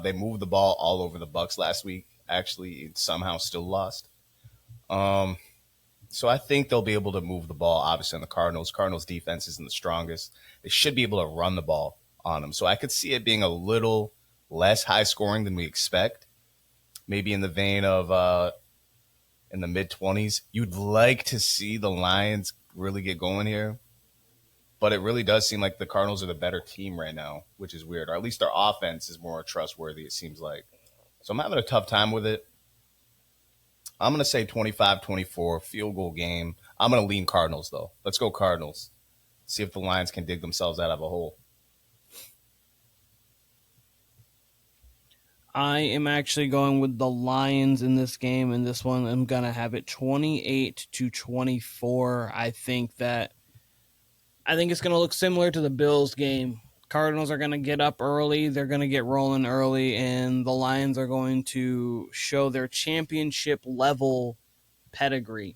They moved the ball all over the Bucs last week. actually somehow still lost. So I think they'll be able to move the ball, obviously, on the Cardinals. Cardinals defense isn't the strongest. They should be able to run the ball on them. So I could see it being a little less high scoring than we expect. Maybe in the vein of in the mid-20s. You'd like to see the Lions really get going here. But it really does seem like the Cardinals are the better team right now, which is weird. Or at least their offense is more trustworthy, it seems like. So I'm having a tough time with it. I'm going to say 25-24, field goal game. I'm going to lean Cardinals, though. Let's go Cardinals. See if the Lions can dig themselves out of a hole. I am actually going with the Lions in this game. In this one, I'm going to have it 28-24. I think it's going to look similar to the Bills game. Cardinals are going to get up early. They're going to get rolling early, and the Lions are going to show their championship level pedigree.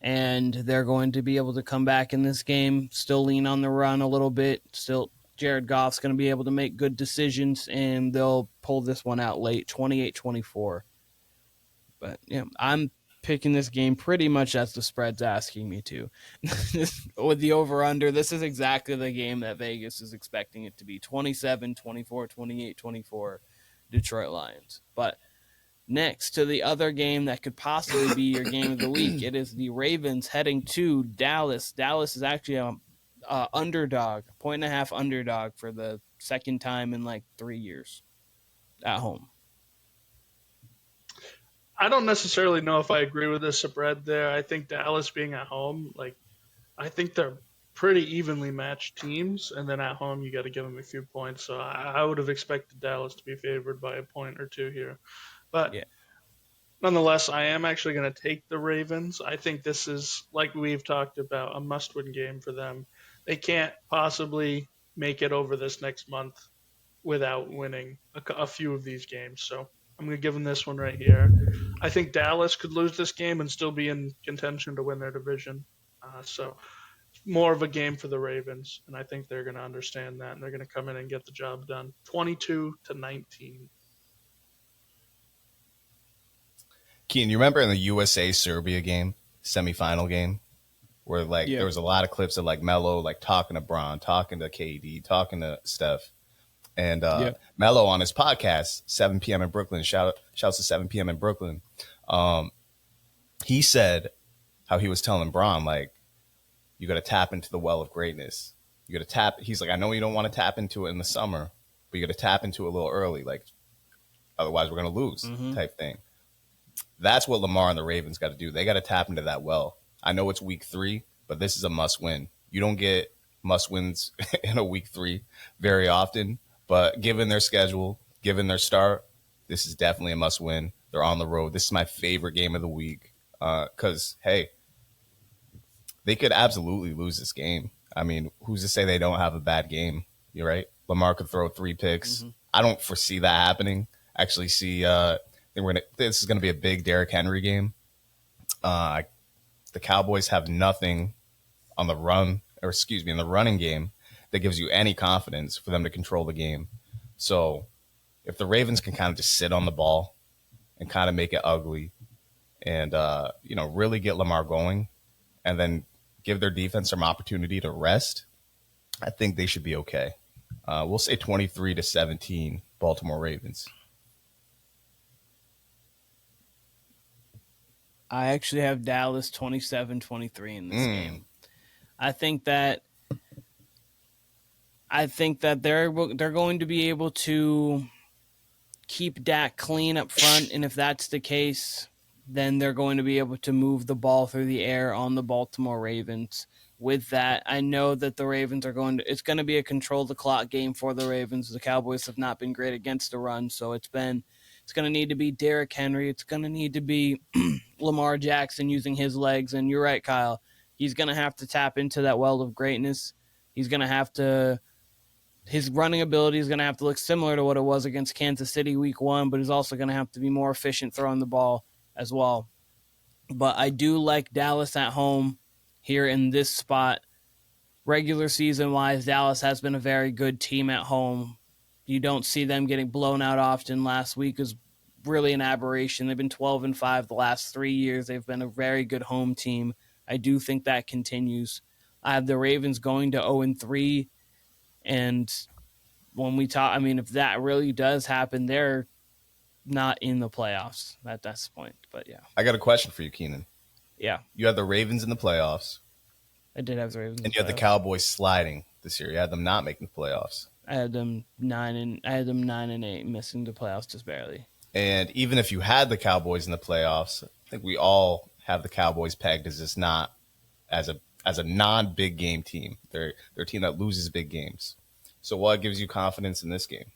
And they're going to be able to come back in this game, still lean on the run a little bit. Still, Jared Goff's going to be able to make good decisions, and they'll pull this one out late, 28-24. But yeah, I'm picking this game pretty much as the spread's asking me to. With the over-under, this is exactly the game that Vegas is expecting it to be. 27-24, 28-24, Detroit Lions. But next to the other game that could possibly be your game of the week, it is the Ravens heading to Dallas. Dallas is actually a underdog, 1.5 underdog for the second time in like 3 years at home. I don't necessarily know if I agree with this spread there. I think Dallas being at home, I think they're pretty evenly matched teams, and then at home you got to give them a few points. So I would have expected Dallas to be favored by a point or two here, but Yeah. Nonetheless, I am actually going to take the Ravens. I think this is, like we've talked about, a must-win game for them. They can't possibly make it over this next month without winning a few of these games. So I'm going to give them this one right here. I think Dallas could lose this game and still be in contention to win their division. So more of a game for the Ravens, and I think they're going to understand that, and they're going to come in and get the job done. 22-19. Keen, you remember in the USA-Serbia game, semifinal game, where there was a lot of clips of Melo talking to Bron, talking to KD, talking to Steph. And Melo on his podcast, 7 p.m. in Brooklyn, shouts to 7 p.m. in Brooklyn. He said how he was telling Bron, you got to tap into the well of greatness. You got to tap. He's like, I know you don't want to tap into it in the summer, but you got to tap into it a little early. Otherwise we're going to lose type thing. That's what Lamar and the Ravens got to do. They got to tap into that well. I know it's week 3, but this is a must win. You don't get must wins in a week 3 very often. But given their schedule, given their start, this is definitely a must-win. They're on the road. This is my favorite game of the week because, hey, they could absolutely lose this game. I mean, who's to say they don't have a bad game? You're right. Lamar could throw 3 picks. Mm-hmm. I don't foresee that happening. Actually, this is going to be a big Derrick Henry game. The Cowboys have nothing on the run, in the running game that gives you any confidence for them to control the game. So if the Ravens can kind of just sit on the ball and kind of make it ugly and, really get Lamar going and then give their defense some opportunity to rest, I think they should be okay. We'll say 23-17 Baltimore Ravens. I actually have Dallas 27-23 in this game. I think that they're going to be able to keep Dak clean up front, and if that's the case, then they're going to be able to move the ball through the air on the Baltimore Ravens. With that, I know that the Ravens it's going to be a control the clock game for the Ravens. The Cowboys have not been great against the run, so it's going to need to be Derrick Henry. It's going to need to be Lamar Jackson using his legs, and you're right, Kyle. He's going to have to tap into that well of greatness. He's going to have to. His running ability is going to have to look similar to what it was against Kansas City week 1, but he's also going to have to be more efficient throwing the ball as well. But I do like Dallas at home here in this spot. Regular season-wise, Dallas has been a very good team at home. You don't see them getting blown out often. Last week was really an aberration. They've been 12-5 the last 3 years. They've been a very good home team. I do think that continues. I have the Ravens going to 0-3, and when we talk, I mean, if that really does happen, they're not in the playoffs. That's the point. But yeah, I got a question for you, Keenan. yeah, You had the Ravens in the playoffs, I did have the Ravens, and you had the Cowboys sliding this year. You had them not making the playoffs. I had them 9-8, missing the playoffs just barely. And even if you had the Cowboys in the playoffs, I think we all have the Cowboys pegged as just not as a non-big game team. They're a team that loses big games. So what gives you confidence in this game?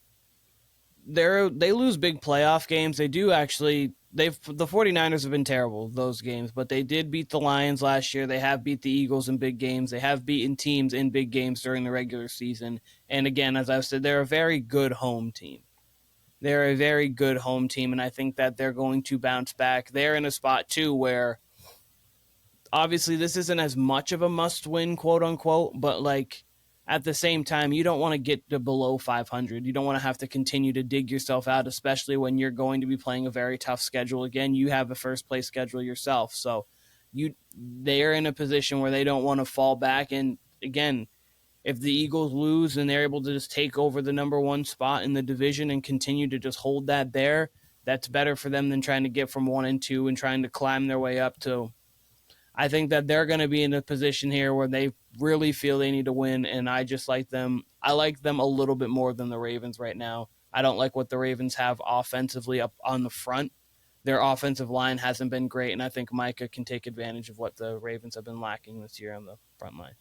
They lose big playoff games. They do actually. The 49ers have been terrible those games, but they did beat the Lions last year. They have beat the Eagles in big games. They have beaten teams in big games during the regular season. And again, as I've said, they're a very good home team. They're a very good home team, and I think that they're going to bounce back. They're in a spot too where obviously this isn't as much of a must-win, quote unquote, but like at the same time, you don't want to get to below 500. You don't want to have to continue to dig yourself out, especially when you're going to be playing a very tough schedule. Again, you have a first-place schedule yourself. So they're in a position where they don't want to fall back. And again, if the Eagles lose and they're able to just take over the number one spot in the division and continue to just hold that there, that's better for them than trying to get from 1-2 and trying to climb their way up to. I think that they're going to be in a position here where they really feel they need to win, and I just like them. I like them a little bit more than the Ravens right now. I don't like what the Ravens have offensively up on the front. Their offensive line hasn't been great, and I think Micah can take advantage of what the Ravens have been lacking this year on the front line.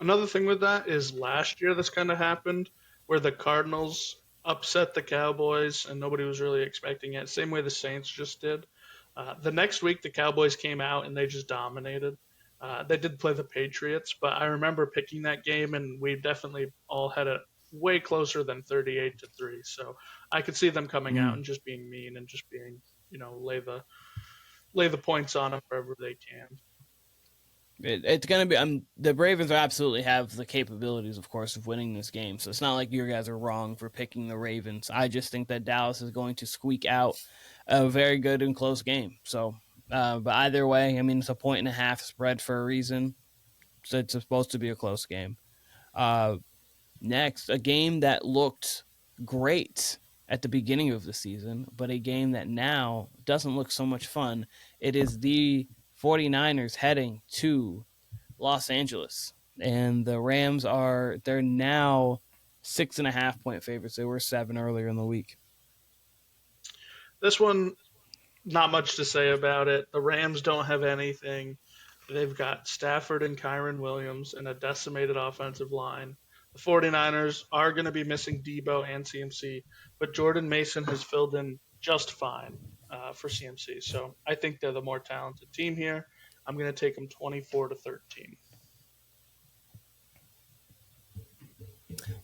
Another thing with that is last year this kind of happened where the Cardinals upset the Cowboys and nobody was really expecting it. Same way the Saints just did. The next week, the Cowboys came out and they just dominated. They did play the Patriots, but I remember picking that game, and we definitely all had it way closer than 38-3. So I could see them coming out and just being mean and just being, lay the points on them wherever they can. It's going to be the Ravens absolutely have the capabilities, of course, of winning this game. So it's not like you guys are wrong for picking the Ravens. I just think that Dallas is going to squeak out a very good and close game. So, but either way, I mean, it's a 1.5 spread for a reason. So it's supposed to be a close game. Next, a game that looked great at the beginning of the season, but a game that now doesn't look so much fun. It is the 49ers heading to Los Angeles, and the Rams they're now 6.5-point favorites. They were 7 earlier in the week. This one, not much to say about it. The Rams don't have anything. They've got Stafford and Kyron Williams and a decimated offensive line. The 49ers are going to be missing Debo and CMC, but Jordan Mason has filled in just fine for CMC. So I think they're the more talented team here. I'm going to take them 24-13.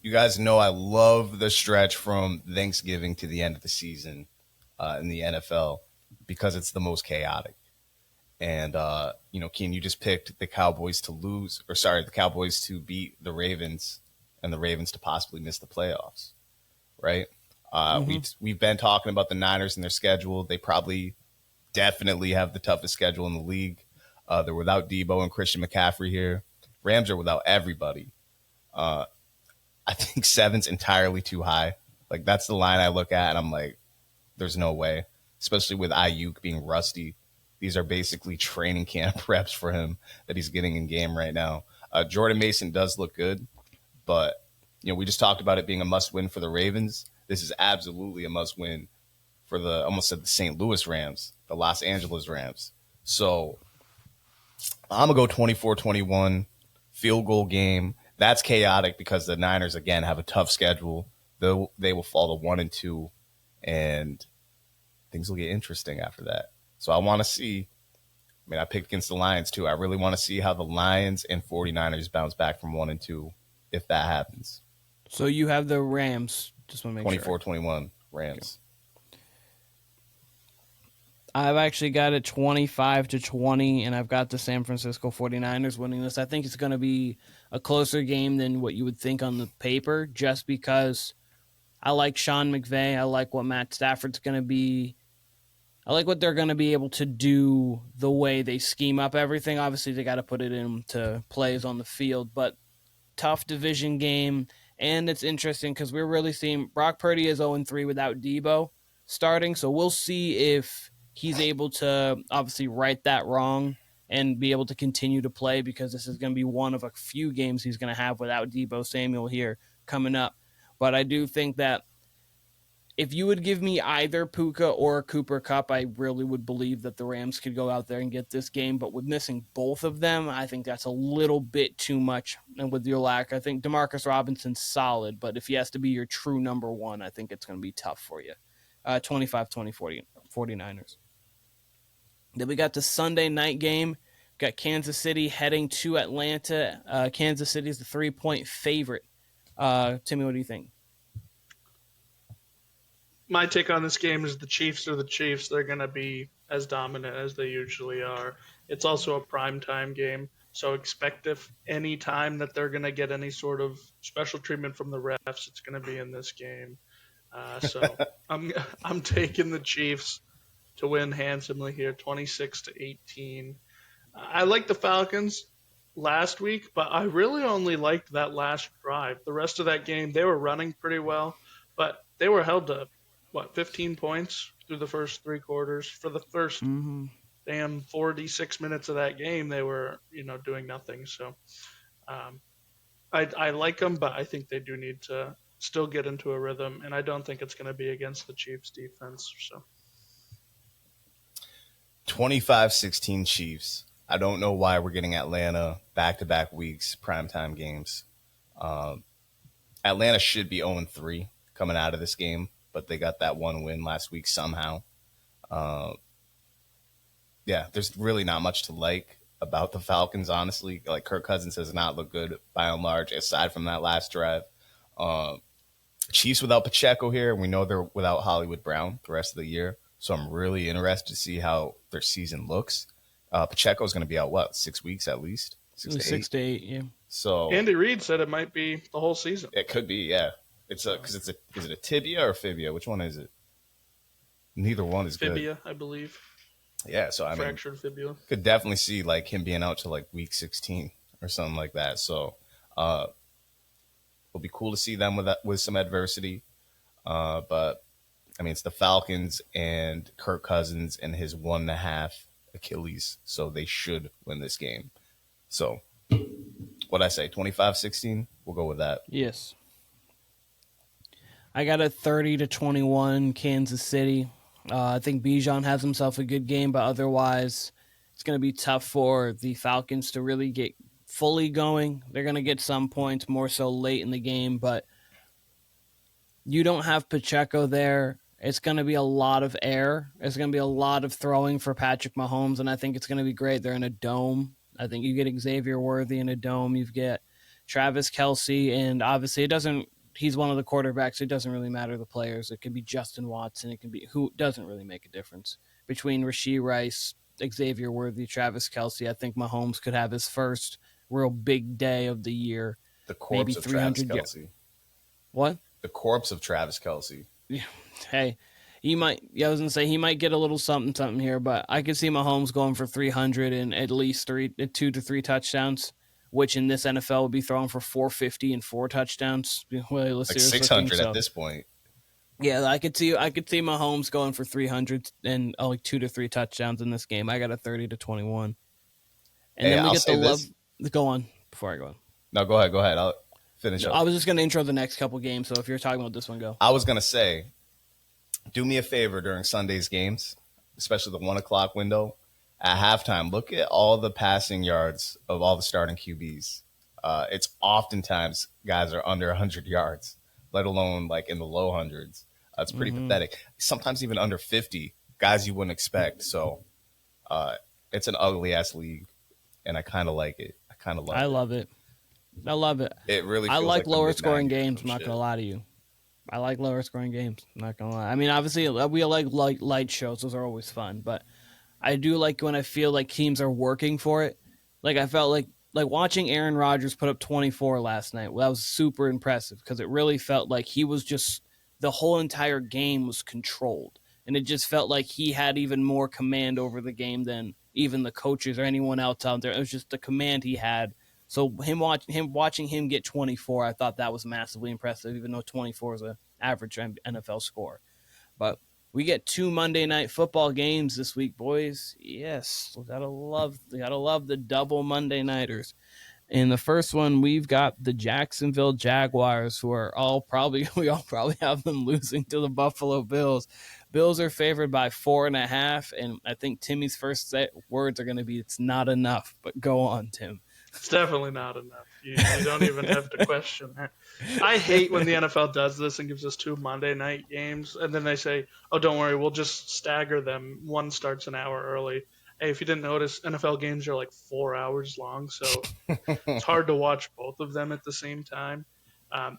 You guys know I love the stretch from Thanksgiving to the end of the season in the NFL because it's the most chaotic. And, Keen, you just picked the Cowboys the Cowboys to beat the Ravens and the Ravens to possibly miss the playoffs, right? We've been talking about the Niners and their schedule. They probably definitely have the toughest schedule in the league. They're without Debo and Christian McCaffrey here. Rams are without everybody. I think 7's entirely too high. Like, that's the line I look at, and I'm like, there's no way, especially with Ayuk being rusty. These are basically training camp reps for him that he's getting in game right now. Jordan Mason does look good, but we just talked about it being a must-win for the Ravens. This is absolutely a must-win for the St. Louis Rams, the Los Angeles Rams. So I'm going to go 24-21, field goal game. That's chaotic because the Niners, again, have a tough schedule. They will fall to 1-2, and things will get interesting after that. So I want to see – I picked against the Lions too. I really want to see how the Lions and 49ers bounce back from 1-2 if that happens. So you have the Rams. Just want to make 24-21 Rams. Okay. I've actually got it 25-20, and I've got the San Francisco 49ers winning this. I think it's going to be a closer game than what you would think on the paper, just because I like Sean McVay. I like what Matt Stafford's going to be. I like what they're going to be able to do, the way they scheme up everything. Obviously, they got to put it into plays on the field, but tough division game. And it's interesting because we're really seeing Brock Purdy is 0-3 without Debo starting. So we'll see if he's able to obviously right that wrong and be able to continue to play, because this is going to be one of a few games he's going to have without Debo Samuel here coming up. But I do think that if you would give me either Puka or Cooper Kupp, I really would believe that the Rams could go out there and get this game. But with missing both of them, I think that's a little bit too much. And with your lack, I think Demarcus Robinson's solid, but if he has to be your true number one, I think it's going to be tough for you. 25-20 49ers. Then we got the Sunday night game. Got Kansas City heading to Atlanta. Kansas City is the 3-point favorite. Timmy, what do you think? My take on this game is the Chiefs are the Chiefs. They're going to be as dominant as they usually are. It's also a primetime game, so expect if any time that they're going to get any sort of special treatment from the refs, it's going to be in this game. So I'm taking the Chiefs to win handsomely here, 26-18. I like the Falcons last week, but I really only liked that last drive. The rest of that game, they were running pretty well, but they were held to 15 points through the first three quarters. For the first damn 46 minutes of that game, they were, doing nothing. So I like them, but I think they do need to still get into a rhythm, and I don't think it's going to be against the Chiefs defense. So 25-16 Chiefs. I don't know why we're getting Atlanta back-to-back weeks, primetime games. Atlanta should be 0-3 coming out of this game, but they got that one win last week somehow. There's really not much to like about the Falcons, honestly. Like, Kirk Cousins has not looked good by and large, aside from that last drive. Chiefs without Pacheco here. We know they're without Hollywood Brown the rest of the year, so I'm really interested to see how their season looks. Pacheco is going to be out, 6 weeks at least? 6 to 8, yeah. So Andy Reid said it might be the whole season. It could be, yeah. Is it a tibia or fibia? Which one is it? Neither one is fibia, good. I believe. Yeah, so fractured fibula. Could definitely see like him being out to like week 16 or something like that. So it'll be cool to see them with some adversity. But I mean, it's the Falcons and Kirk Cousins and his 1.5 Achilles, so they should win this game. So what'd I say? 25-16? We'll go with that. Yes. I got a 30-21 Kansas City. I think Bijan has himself a good game, but otherwise it's going to be tough for the Falcons to really get fully going. They're going to get some points more so late in the game, but you don't have Pacheco there. It's going to be a lot of air. It's going to be a lot of throwing for Patrick Mahomes, and I think it's going to be great. They're in a dome. I think you get Xavier Worthy in a dome. You get Travis Kelce, and obviously he's one of the quarterbacks. It doesn't really matter the players. It could be Justin Watson. It can be who doesn't really make a difference. Between Rashee Rice, Xavier Worthy, Travis Kelce, I think Mahomes could have his first real big day of the year. The corpse of Travis Kelce. What? The corpse of Travis Kelce. Hey, he might. I was gonna say he might get a little something here, but I could see Mahomes going for 300 and at least 2 to 3 touchdowns, which in this NFL would be throwing for 450 and 4 touchdowns. Well, like 600 at this point. Yeah, I could see Mahomes going for 300 and like 2 to 3 touchdowns in this game. I got a 30-21, and then we get the love. Go on before I go on. No, go ahead. I'll finish up. I was just going to intro the next couple games, so if you're talking about this one, go. I was going to say, do me a favor during Sunday's games, especially the 1 o'clock window. At halftime, look at all the passing yards of all the starting QBs. It's oftentimes guys are under 100 yards, let alone like in the low hundreds. It's pretty pathetic. Sometimes even under 50, guys you wouldn't expect. So it's an ugly-ass league, and I kind of like it. I love it. I love it. It really. I like lower scoring games. I'm not gonna lie to you. I like lower scoring games. I'm not gonna lie. I mean, obviously, we like light shows. Those are always fun. But I do like when I feel like teams are working for it. Like I felt like watching Aaron Rodgers put up 24 last night. Well, that was super impressive because it really felt like he was just the whole entire game was controlled. And it just felt like he had even more command over the game than even the coaches or anyone else out there. It was just the command he had. So watching him get 24, I thought that was massively impressive, even though 24 is an average NFL score. But we get 2 Monday Night Football games this week, boys. Yes, we gotta love the double Monday Nighters. In the first one, we've got the Jacksonville Jaguars, who are we all probably have them losing to the Buffalo Bills. Bills are favored by 4.5, and I think Timmy's first words are going to be, "It's not enough." But go on, Tim. It's definitely not enough. You don't even have to question that. I hate when the NFL does this and gives us 2 Monday night games, and then they say, "Oh, don't worry, we'll just stagger them. One starts an hour early." Hey, if you didn't notice, NFL games are like 4 hours long, so it's hard to watch both of them at the same time.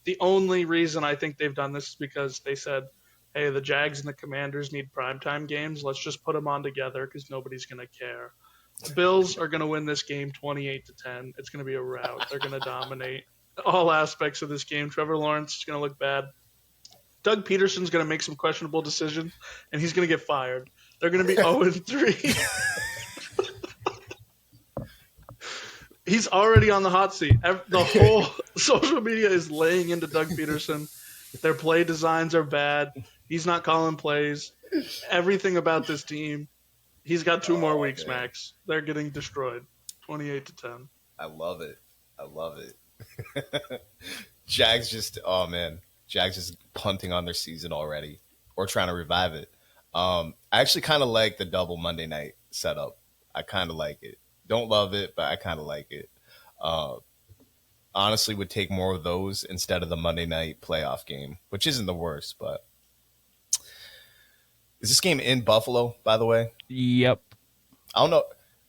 The only reason I think they've done this is because they said, "Hey, the Jags and the Commanders need primetime games. Let's just put them on together because nobody's going to care." The Bills are going to win this game 28-10. It's going to be a rout. They're going to dominate all aspects of this game. Trevor Lawrence is going to look bad. Doug Peterson's going to make some questionable decisions, and he's going to get fired. They're going to be 0-3. He's already on the hot seat. The whole social media is laying into Doug Peterson. Their play designs are bad. He's not calling plays. Everything about this team. He's got 2 more weeks, man. Max. They're getting destroyed. 28-10. I love it. Jags just punting on their season already or trying to revive it. I actually kind of like the double Monday night setup. I kind of like it. Don't love it, but I kind of like it. Honestly, would take more of those instead of the Monday night playoff game, which isn't the worst, but is this game in Buffalo, by the way? Yep. I don't know.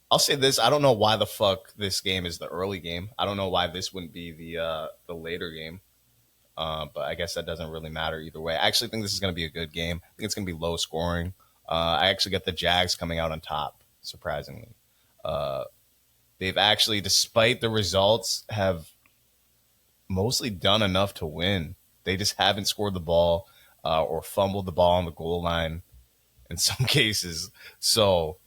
I'll say this. I don't know why the fuck this game is the early game. I don't know why this wouldn't be the later game. But I guess that doesn't really matter either way. I actually think this is going to be a good game. I think it's going to be low scoring. I actually got the Jags coming out on top, surprisingly. They've actually, despite the results, have mostly done enough to win. They just haven't scored the ball or fumbled the ball on the goal line in some cases. So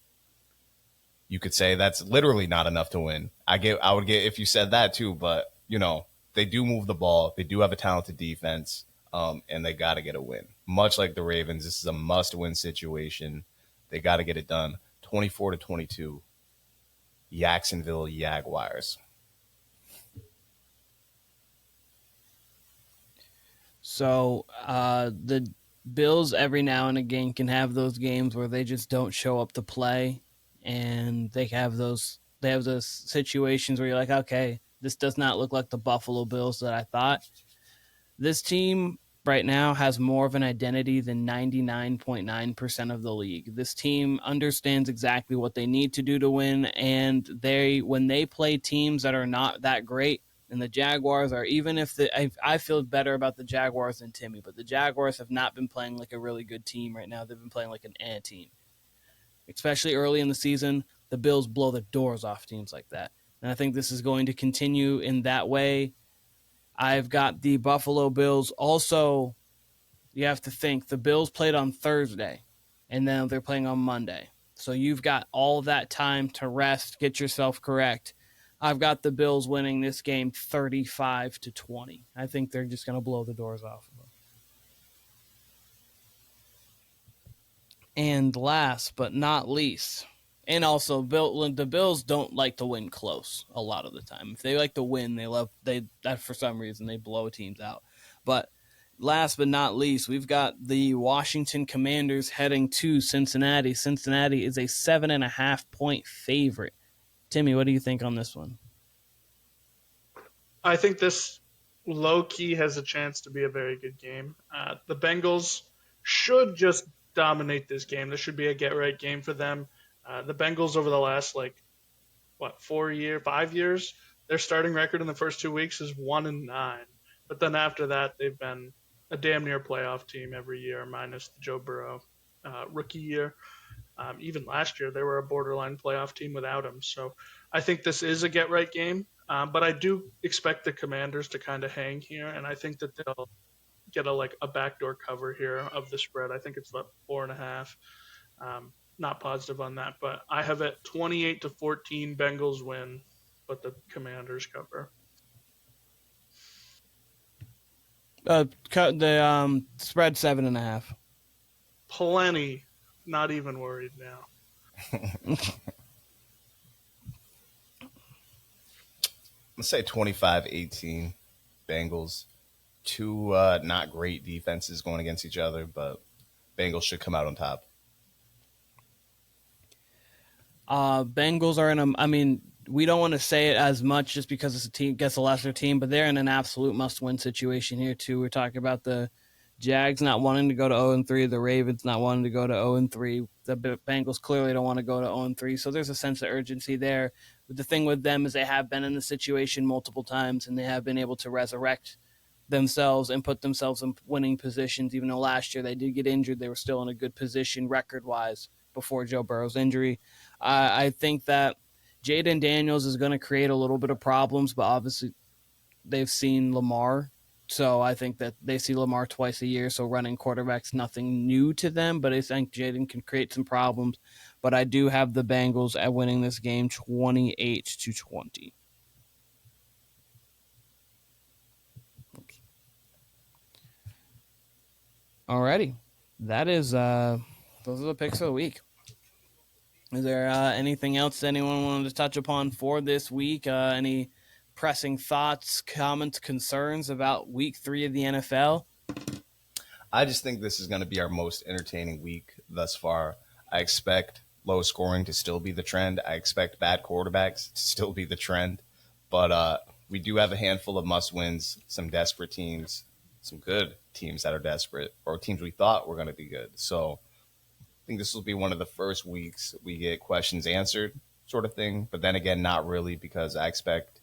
you could say that's literally not enough to win. I would get if you said that too, but they do move the ball. They do have a talented defense, and they got to get a win. Much like the Ravens, this is a must-win situation. They got to get it done. 24-22, Jacksonville Jaguars. So the Bills every now and again can have those games where they just don't show up to play, and they have those situations where you're like, okay, this does not look like the Buffalo Bills that I thought. This team right now has more of an identity than 99.9% of the league. This team understands exactly what they need to do to win, and when they play teams that are not that great, and the Jaguars are, I feel better about the Jaguars than Timmy, but the Jaguars have not been playing like a really good team right now. They've been playing like an team. Especially early in the season, the Bills blow the doors off teams like that. And I think this is going to continue in that way. I've got the Buffalo Bills. Also, you have to think the Bills played on Thursday, and then they're playing on Monday. So you've got all that time to rest, get yourself correct. I've got the Bills winning this game 35-20. I think they're just going to blow the doors off of them. And last but not least, and also the Bills don't like to win close a lot of the time. If they like to win, that for some reason they blow teams out. But last but not least, we've got the Washington Commanders heading to Cincinnati. Cincinnati is a 7.5-point favorite. Timmy, what do you think on this one? I think this low-key has a chance to be a very good game. The Bengals should just dominate this game. This should be a get-right game for them. The Bengals over the last, 5 years, their starting record in the first 2 weeks is 1-9. But then after that, they've been a damn near playoff team every year, minus the Joe Burrow rookie year. Even last year, they were a borderline playoff team without him. So I think this is a get-right game. But I do expect the Commanders to kind of hang here, and I think that get a backdoor cover here of the spread. I think it's about 4.5. Not positive on that, but I have it 28-14 Bengals win, but the Commanders cover. The spread 7.5. Plenty. Not even worried now. Let's say 25-18 Bengals. Two not great defenses going against each other, but Bengals should come out on top. Bengals are I mean, we don't want to say it as much just because it's a team gets a lesser team, but they're in an absolute must-win situation here too. We're talking about the Jags not wanting to go to 0-3, the Ravens not wanting to go to 0-3. The Bengals clearly don't want to go to 0-3, so there's a sense of urgency there. But the thing with them is they have been in the situation multiple times, and they have been able to resurrect themselves and put themselves in winning positions. Even though last year they did get injured, they were still in a good position record-wise before Joe Burrow's injury. I think that Jaden Daniels is going to create a little bit of problems, but obviously they've seen Lamar. So I think that they see Lamar twice a year, so running quarterback's nothing new to them, but I think Jaden can create some problems. But I do have the Bengals at winning this game 28-20. Alrighty. That is those are the picks of the week. Is there anything else anyone wanted to touch upon for this week? Any pressing thoughts, comments, concerns about week 3 of the NFL? I just think this is going to be our most entertaining week thus far. I expect low scoring to still be the trend. I expect bad quarterbacks to still be the trend. But we do have a handful of must-wins, some desperate teams, some good teams that are desperate, or teams we thought were going to be good. So I think this will be one of the first weeks we get questions answered sort of thing. But then again, not really, because I expect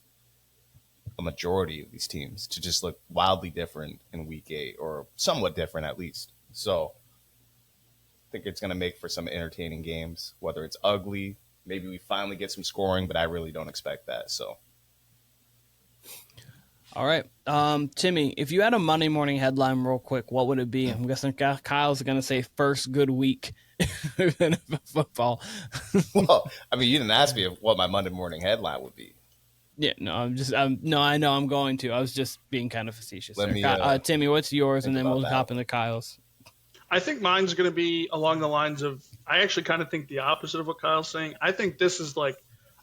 a majority of these teams to just look wildly different in week 8, or somewhat different at least. So I think it's going to make for some entertaining games, whether it's ugly. Maybe we finally get some scoring, but I really don't expect that. So. All right. Timmy, if you had a Monday morning headline real quick, what would it be? I'm guessing Kyle's going to say first good week in football. Well, I mean, you didn't ask me what my Monday morning headline would be. Yeah, no, I know I'm going to. I was just being kind of facetious. Let me, Timmy, what's yours? And then we'll hop into Kyle's. I think mine's going to be along the lines of, I actually kind of think the opposite of what Kyle's saying. I think this is like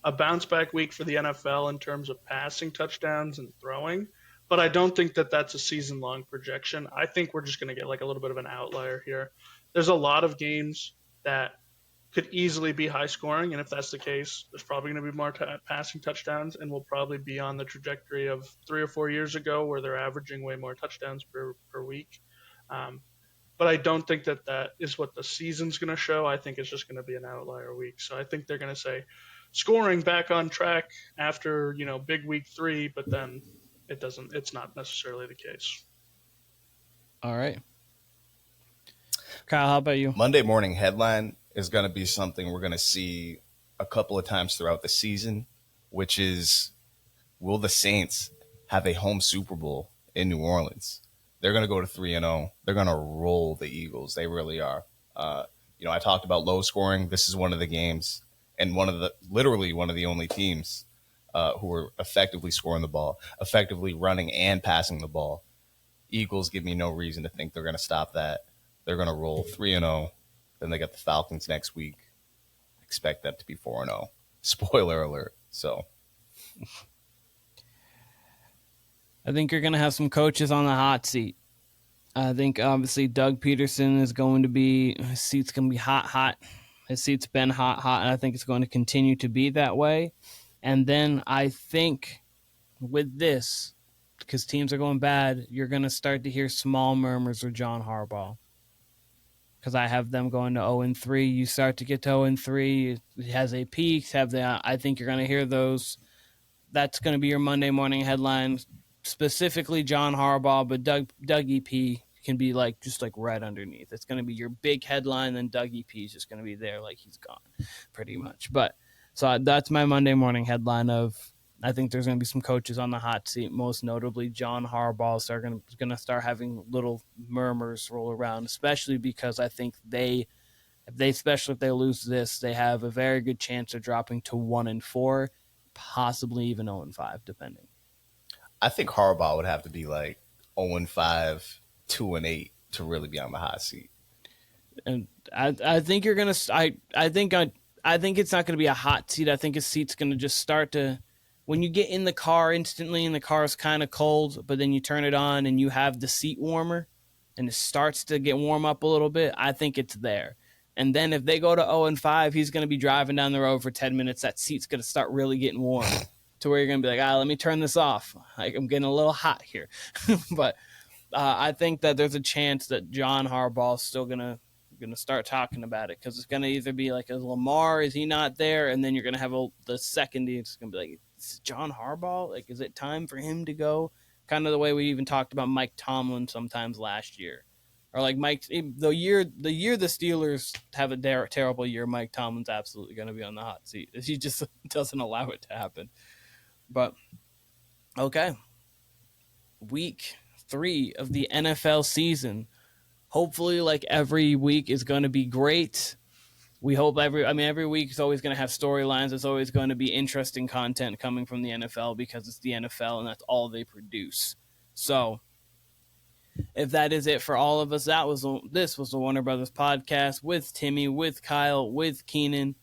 a bounce back week for the NFL in terms of passing touchdowns and throwing, but I don't think that that's a season long projection. I think we're just going to get like a little bit of an outlier here. There's a lot of games that could easily be high scoring, and if that's the case, there's probably going to be more passing touchdowns, and we'll probably be on the trajectory of 3 or 4 years ago where they're averaging way more touchdowns per week. But I don't think that that is what the season's going to show. I think it's just going to be an outlier week. So I think they're going to say scoring back on track after, big week 3, but then it's not necessarily the case. All right. Kyle, how about you? Monday morning headline is going to be something we're going to see a couple of times throughout the season, which is, will the Saints have a home Super Bowl in New Orleans? They're going to go to 3-0. They're going to roll the Eagles. They really are. I talked about low scoring. This is one of the games, and literally one of the only teams who are effectively scoring the ball, effectively running and passing the ball. Eagles give me no reason to think they're going to stop that. They're going to roll 3-0. Then they got the Falcons next week. Expect them to be 4-0. Spoiler alert. So I think you're going to have some coaches on the hot seat. I think obviously Doug Peterson is going to be, his seat's going to be hot. His seat's been hot, and I think it's going to continue to be that way. And then I think with this, because teams are going bad, you're going to start to hear small murmurs of John Harbaugh. Because I have them going to 0-3. You start to get to 0-3. It has a peak. I think you're going to hear those. That's going to be your Monday morning headlines. Specifically John Harbaugh, but Dougie P can be just right underneath. It's going to be your big headline, then Dougie P is just going to be there like he's gone, pretty much. But so that's my Monday morning headline of I think there's going to be some coaches on the hot seat, most notably John Harbaugh. Are going to start having little murmurs roll around, especially because I think especially if they lose this, they have a very good chance of dropping to 1-4, possibly even 0-5, depending. I think Harbaugh would have to be like 0-5, 2-8 to really be on the hot seat. And I think you're gonna. I think it's not going to be a hot seat. I think his seat's going to just start to. When you get in the car instantly and the car's kind of cold, but then you turn it on and you have the seat warmer and it starts to get warm up a little bit, I think it's there. And then if they go to 0-5, he's going to be driving down the road for 10 minutes. That seat's going to start really getting warm to where you're going to be like, let me turn this off. Like, I'm getting a little hot here. But I think that there's a chance that John Harbaugh is still going to start talking about it, because it's going to either be like, is Lamar, is he not there? And then you're going to have the second, it's going to be like, is John Harbaugh? Like, is it time for him to go? Kind of the way we even talked about Mike Tomlin sometimes last year. Or like the year the Steelers have a terrible year, Mike Tomlin's absolutely going to be on the hot seat. He just doesn't allow it to happen. But, okay. Week 3 of the NFL season. Hopefully, like, every week is going to be great. We hope every week is always going to have storylines. There's always going to be interesting content coming from the NFL because it's the NFL and that's all they produce. So, if that is it for all of us, this was the Warner Brothers podcast with Timmy, with Kyle, with Keenan.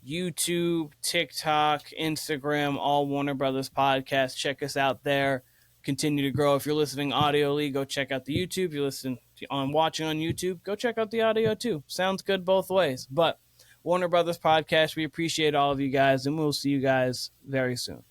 YouTube, TikTok, Instagram, all Warner Brothers podcast. Check us out there. Continue to grow. If you're listening audioly, go check out the YouTube. If you're watching on YouTube, go check out the audio too. Sounds good both ways. But Warner Brothers podcast, we appreciate all of you guys, and we'll see you guys very soon.